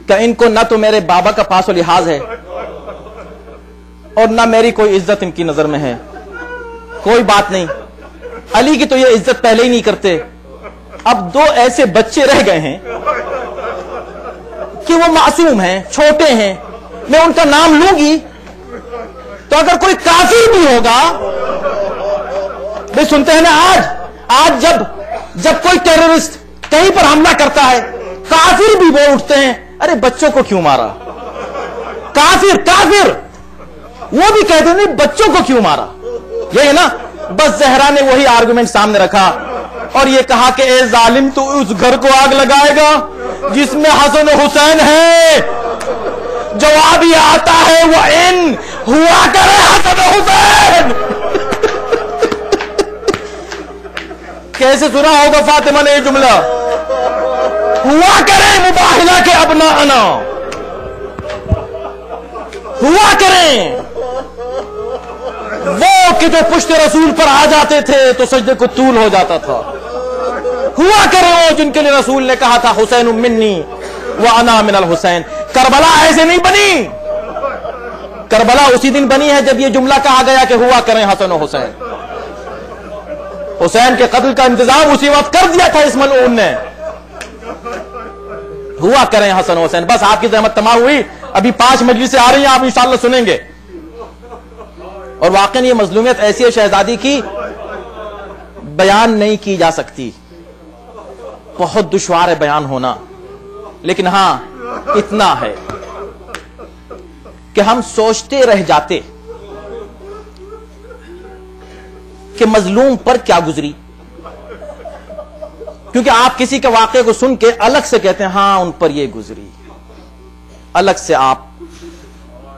کہ ان کو نہ تو میرے بابا کا پاس و لحاظ ہے اور نہ میری کوئی عزت ان کی نظر میں ہے. کوئی بات نہیں، علی کی تو یہ عزت پہلے ہی نہیں کرتے، اب دو ایسے بچے رہ گئے ہیں کہ وہ معصوم ہیں، چھوٹے ہیں، میں ان کا نام لوں گی تو اگر کوئی کافر بھی ہوگا، بھی سنتے ہیں نا آج جب کوئی ٹیررسٹ کہیں پر حملہ کرتا ہے کافر بھی وہ اٹھتے ہیں، ارے بچوں کو کیوں مارا، کافر وہ بھی کہتے ہیں نہیں بچوں کو کیوں مارا. یہ ہے نا، بس زہرا نے وہی آرگومنٹ سامنے رکھا اور یہ کہا کہ اے ظالم تو اس گھر کو آگ لگائے گا جس میں حسن و حسین ہے. جواب یہ آتا ہے وہ ان ہوا کرے حسن و حسین. کیسے سنا ہوگا فاطمہ نے یہ جملہ، ہوا کریں مباہلہ کے ابناءنا، ہوا کریں وہ کہ جو پشت رسول پر آ جاتے تھے تو سجدے کو طول ہو جاتا تھا، ہوا کریں وہ جن کے لیے رسول نے کہا تھا حسین منی وانا من الحسین. کربلا ایسے نہیں بنی، کربلا اسی دن بنی ہے جب یہ جملہ کہا گیا کہ ہوا کریں حسن و حسین. حسین کے قتل کا انتظام اسی وقت کر دیا تھا اس ملعون نے. ہوا کریں حسن و حسین. بس آپ کی زحمت تمام ہوئی، ابھی 5 مجلسیں آ رہی ہیں، آپ انشاءاللہ سنیں گے. اور واقعی یہ مظلومیت ایسی ہے شہزادی کی بیان نہیں کی جا سکتی، بہت دشوار ہے بیان ہونا. لیکن ہاں اتنا ہے کہ ہم سوچتے رہ جاتے کہ مظلوم پر کیا گزری، کیونکہ آپ کسی کے واقعے کو سن کے الگ سے کہتے ہیں ہاں ان پر یہ گزری، الگ سے آپ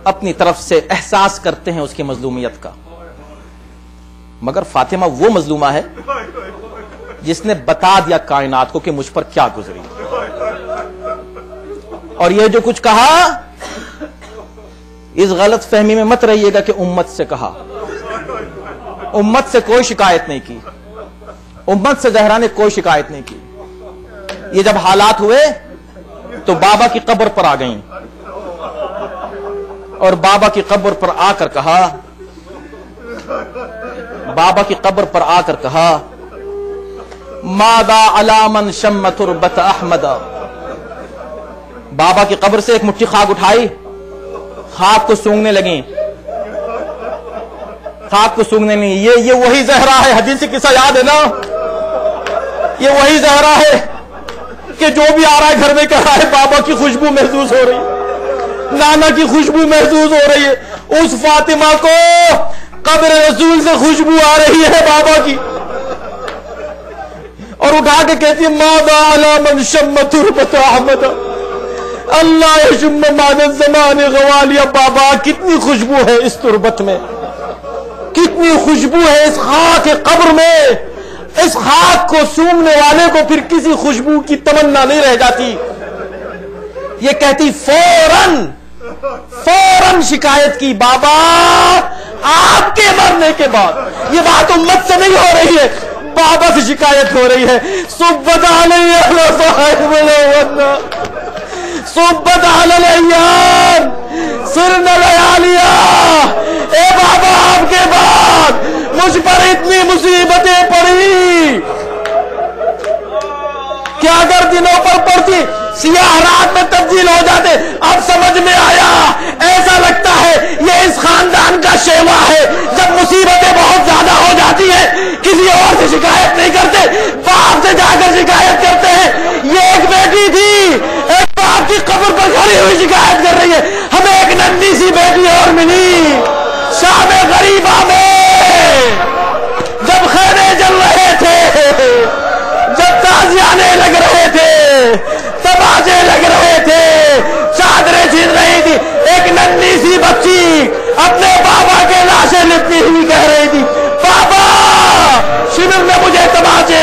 اپنی طرف سے احساس کرتے ہیں اس کی مظلومیت کا. مگر فاطمہ وہ مظلومہ ہے جس نے بتا دیا کائنات کو کہ مجھ پر کیا گزری. اور یہ جو کچھ کہا اس غلط فہمی میں مت رہیے گا کہ امت سے کہا، امت سے کوئی شکایت نہیں کی، امت سے زہرا نے کوئی شکایت نہیں کی. یہ جب حالات ہوئے تو بابا کی قبر پر آ گئیں اور بابا کی قبر پر آ کر کہا، بابا کی قبر پر آ کر کہا ماذا علی من شم تربت احمد. بابا کی قبر سے ایک مٹھی خاک اٹھائی، خاک کو سونگنے لگیں، خاک کو سونگنے نہیں. یہ وہی زہرا ہے، حدیث سے قصہ یاد ہے نا، یہ وہی زہرا ہے کہ جو بھی آ رہا ہے گھر میں کہہ رہا ہے بابا کی خوشبو محسوس ہو رہی ہے، نانا کی خوشبو محسوس ہو رہی ہے. اس فاطمہ کو قبر رسول سے خوشبو آ رہی ہے بابا کی، اور اٹھا کے کہتی ہے ماذا علی من شم تربت احمد اللہ یشم مان الزمان غوالیہ. بابا کتنی خوشبو ہے اس تربت میں، کتنی خوشبو ہے اس خاک قبر میں. اس خاک کو سونگنے والے کو پھر کسی خوشبو کی تمنا نہیں رہ جاتی. یہ کہتی فوراً شکایت کی بابا آپ کے مرنے کے بعد. یہ بات امت سے نہیں ہو رہی ہے، بابا سے شکایت ہو رہی ہے. صبت علیہ صبت علی الایام سرنا لیالیا. اے بابا آپ کے بعد مجھ پر اتنی مصیبتیں پڑی کہ اگر دنوں پر پڑتی سیاہ رات میں تبدیل ہو جاتے. اب سمجھ میں آیا، ایسا لگتا ہے یہ اس خاندان کا شیوا ہے. جب مصیبتیں بہت زیادہ ہو جاتی ہیں کسی اور سے شکایت نہیں کرتے، باپ سے جا کر شکایت کرتے ہیں. یہ ایک بیٹی تھی، ایک باپ کی قبر پر کھڑی ہوئی شکایت کر رہی ہے. ہمیں ایک ننھی سی بیٹی اور ملی شام غریبہ میں، جب خیمے جل رہے تھے، جب تازیانے لگ رہے تھے، تماچے لگ رہے تھے، چادریں چھن رہی تھی. ایک ننھی سی بچی اپنے بابا کے لاشیں لپٹی ہوئی کہہ رہی تھی بابا شمر میں مجھے تماچے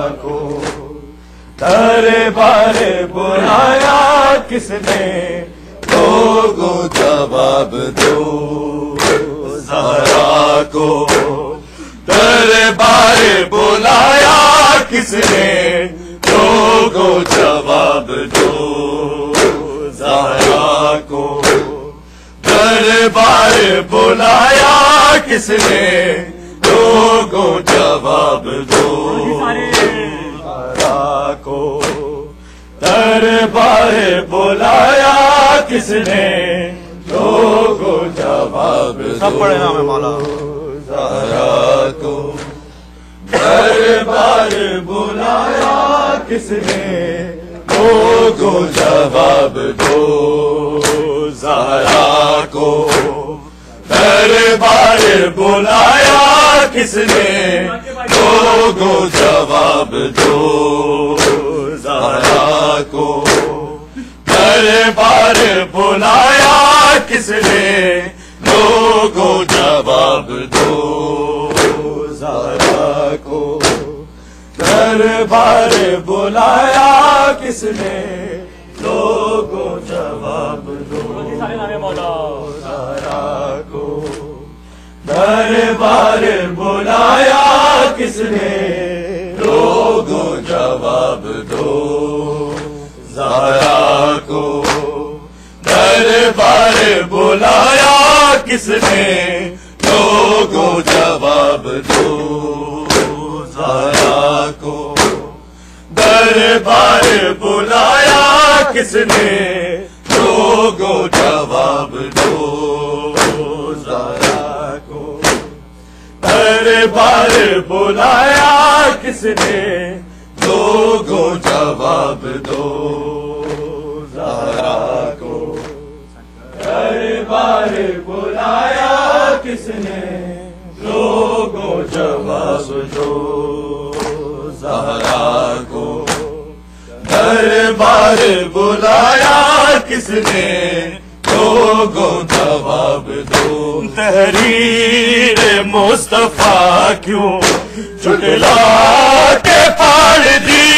دربار بلایا کس نے، لوگوں جواب دو زہرا کو، دربار بلایا کس نے، لوگوں جواب دو زہرا کو، دربار بلایا کس نے، لوگوں جواب دو زہرا کو، دربار بلایا کس نے، لوگوں جواب دو، سب پڑھے نام ہے مولا، زہرا کو، دربار بلایا کس نے، لوگوں جواب دو زہرا کو، دربار بلایا کس نے، لوگوں جواب دو زہرا کو، دربار بلایا کس نے، لوگوں جواب دو زہرا کو، دربار بلایا کس نے، لوگوں جواب دو زہرا کو، دربار بلایا کس نے، لوگوں جواب دو زہرا کو، دربار بلایا کس نے، لوگوں جواب دو زہرا کو، دربار بلایا کس نے، لوگوں جواب دو زہرا کو، دربار بلایا کس نے، لوگوں جواب دو زہرا کو، دربار بلایا کس نے، لوگوں جواب دو زہرا کو، دربار بلایا کس نے، لوگوں جواب دو، تحریر مصطفیٰ کیوں جھٹلا کے پھاڑ دی،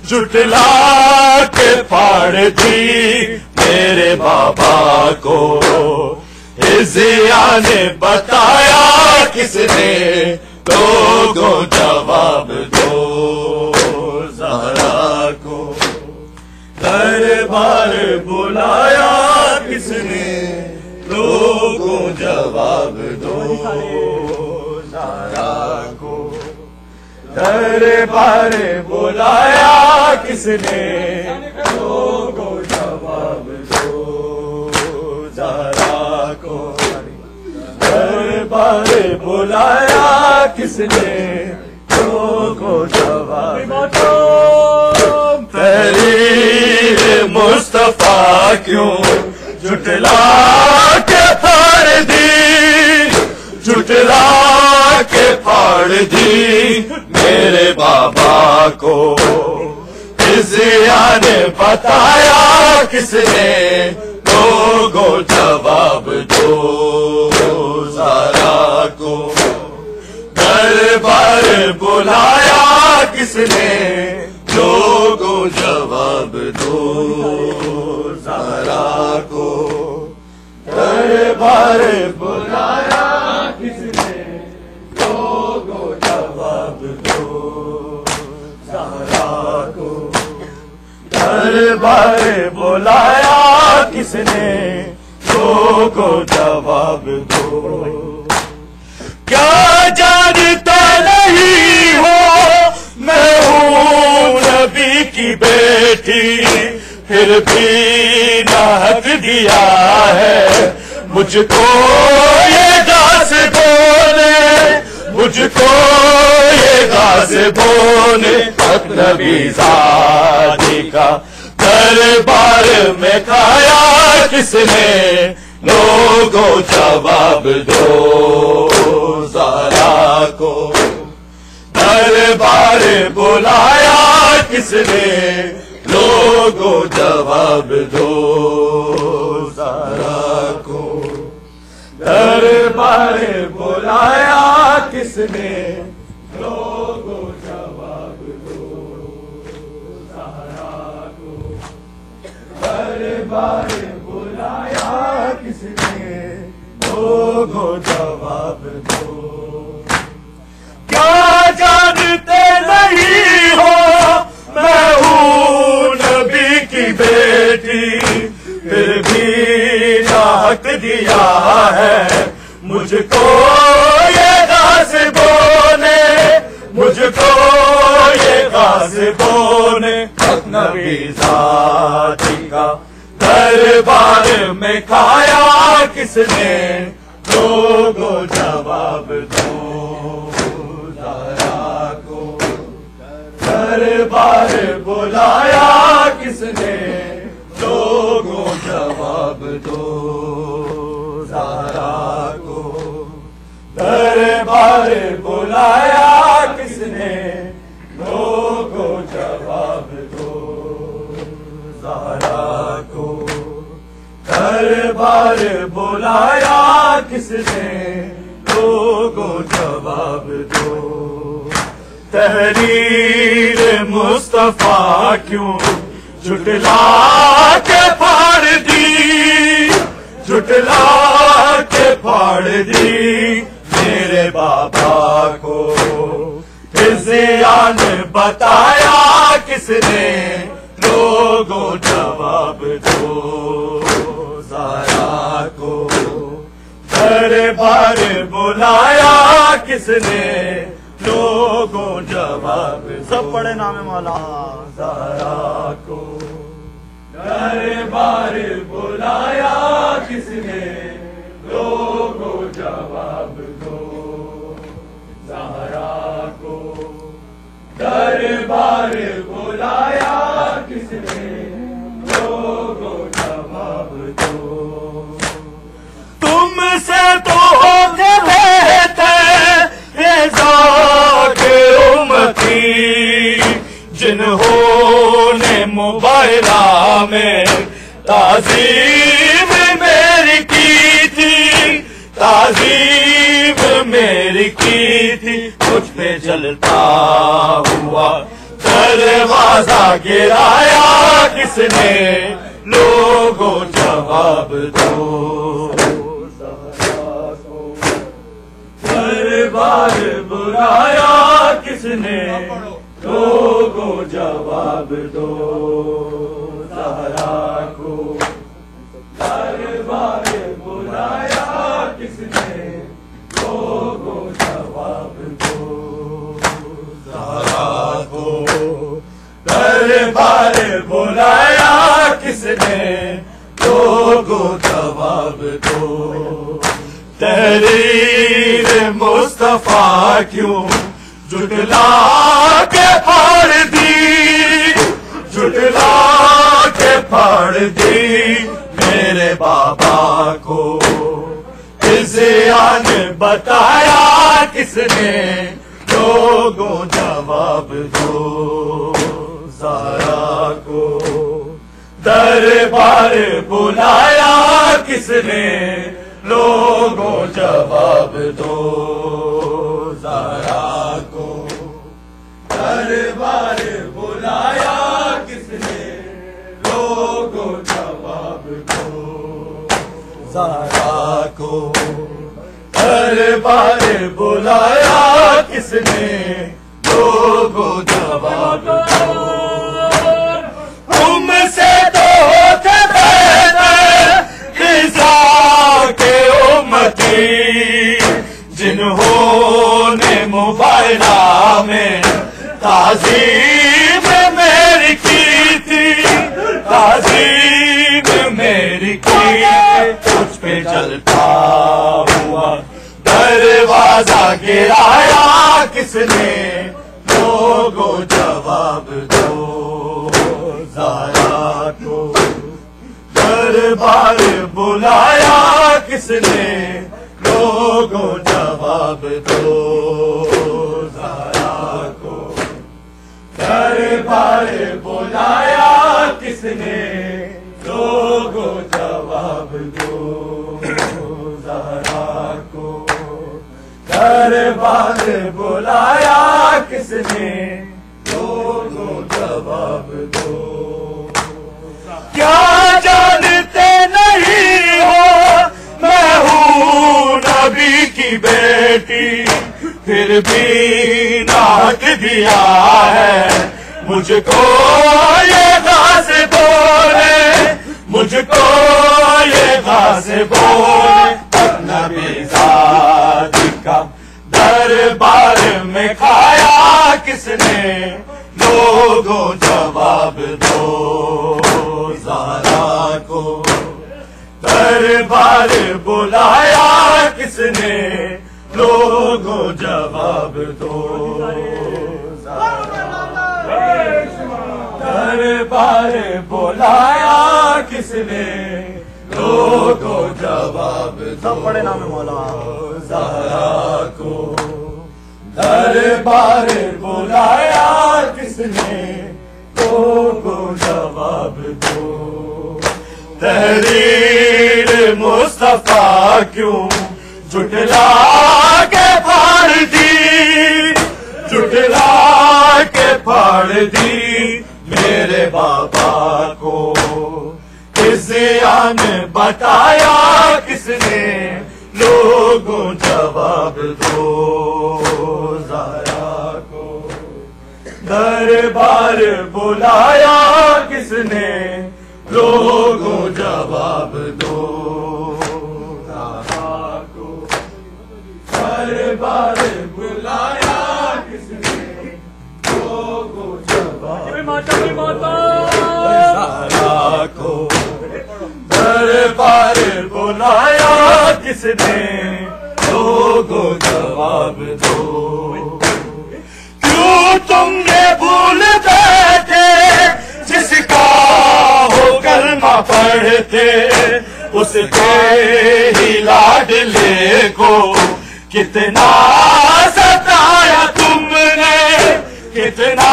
جھٹلا کے پھاڑ دی میرے بابا کو، ضیا نے بتایا کس نے، لوگوں جواب دو زہرا کو، دربار بلایا کس نے، لوگوں جواب دو زہرا کو، دربار بلایا کس نے، لوگوں جواب دو زہرا کو، دربار بلایا کس نے، لوگوں جواب دو، تحریر مصطفیٰ کیوں جھٹلا کے پھاڑ دی، جھٹلا کے پھاڑ دی میرے بابا کو، ضیا نے بتایا کس نے، لوگوں جواب دو زہرا کو، دربار بلایا کس نے، لوگوں جواب دو زہرا کو، دربار بلایا کس نے، لوگوں جواب دو زہرا کو، دربار بلایا کس نے، لوگوں جواب دو، کیا جانتا نہیں ہو میں ہوں نبی کی بیٹی، پھر بھی ناحق دیا ہے مجھ کو یہ غاصبونے، مجھ کو یہ غاصبونے، نبی زادی کا دربار میں کھایا کس نے، لوگوں جواب دو زہرا کو، دربار بلایا کس نے، لوگوں جواب دو زہرا کو، دربار بلایا کس نے، لوگوں جواب دو زہرا پھر بھی حق دیا ہے مجھ کو یہ غاصبوں نے، مجھ کو یہ غاصبوں نے، نبی ذاتی کا دربار میں کھایا کس نے، لوگوں جواب دو زہرا کو دربار بلایا کس نے، لوگوں جواب دو زہرا کو دربار بلایا کس نے، لوگوں جواب دو زہرا کو دربار بلایا کس نے، لوگوں جواب دو تحریر مصطفیٰ کیوں جھٹلا کے پھاڑ دی، جھٹلا کے پھاڑ دی میرے بابا کو، زیان بتایا کس نے، لوگوں جواب دو زہرا کو دربار بلایا کس نے، لوگوں جواب سب پڑھے نام مولا زہرا کو دربار بلایا کس نے، لوگوں جواب دو زہرا کو دربار بلایا کس نے، لوگوں جواب دو تم سے تو ہوتے امتی جنہوں نے موبائلہ میں تعظیم میری کی تھی، تعظیم میری کی تھی، مجھ پہ جلتا ہوا دروازہ گرایا کس نے، لوگوں جواب دو دربار بلایا کس نے، لوگوں جواب دو زہرا کو دربار بلایا کس نے، لوگوں جواب دو زہرا کو دربار بلایا کس نے، لوگوں جواب دو تحریر مصطفیٰ کیوں جھٹلا کے پھاڑ دی، جھٹلا کے پھاڑ دی میرے بابا کو، زیان بتایا کس نے، لوگوں جواب دو زہرا کو دربار بلایا کس نے، لوگوں جواب دو زہرا کو دربار بلایا کس نے، لوگوں جواب دو زہرا کو دربار بلایا کس نے، لوگوں جواب دو تم سے تو ہوتے کے امتی جنہوں نے موبائلہ میں تعظیم میری کی تھی، تعظیم میری کی، تجھ پہ جلتا ہوا دروازہ گرایا کس نے، لوگوں جواب دو زہرا کو دربار بلایا کس نے، لوگوں جواب دو زہرا کو دربار بلایا کس نے، لوگوں جواب دو زہرا کو دربار بلایا کس نے، لوگوں جواب دو کیا جانتے نہیں ہو میں ہوں نبی کی بیٹی، پھر بھی ناک دیا ہے مجھ کو یہ غاصبوں نے، مجھ کو یہ غاصبوں نے نبی ذات کا دربار میں کھایا کس نے؟ لوگوں جواب دو زہرا کو دربار بلایا کس نے؟ لوگوں جواب دو دربار بلایا کس نے؟ لوگوں جواب دو بڑے نام مولا زہرا کو دربار بلایا کس نے؟ لوگوں جواب دو تحریر مصطفیٰ کیوں جھٹلا کے پھاڑ دی، جھٹلا کے پھاڑ دی میرے بابا کو؟ اس نے بتایا کس نے؟ لوگوں جواب دو زہرا کو دربار بلایا کس نے؟ لوگوں جواب دو زہرا کو دربار بلایا کس نے؟ لوگوں جواب زہرا کو دربار بلایا کس نے؟ لوگوں جواب دو کیوں تم نے بھول گئے تھے جس کا ہو کلمہ پڑھتے اس کے ہی لاڈلے کو کتنا ستایا تم نے، کتنا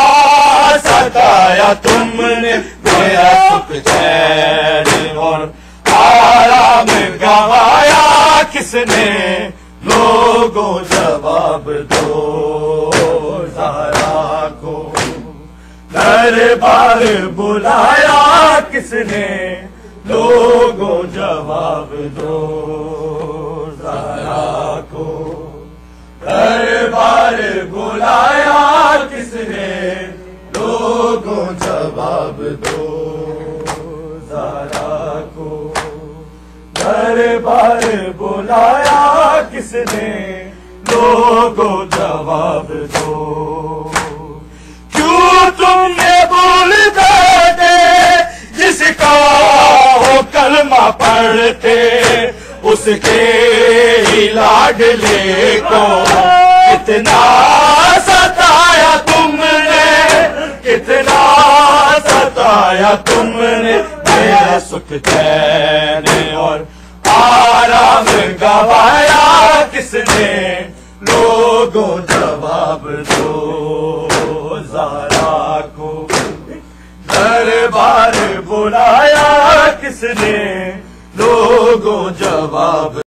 ستایا تم نے؟ میرا سکھ چین اور آرام گوایا کس نے؟ لوگوں جواب دو زہرا کو دربار بلایا کس نے؟ لوگوں جواب دو زہرا کو دربار بلایا کس نے؟ لوگوں جواب دو زہرا کو دربار بلایا کس نے؟ لوگوں جواب دو کیوں تم نے بھول گئے تھے جس کا ہو کلمہ پڑھتے اس کے ہی لاڈلے کو کتنا ستایا تم نے، کتنا ستایا تم نے؟ میرا سکھ چین اور آرام گوایا کس نے؟ لوگوں جواب دو زہرا کو دربار بلایا کس نے؟ لوگوں جواب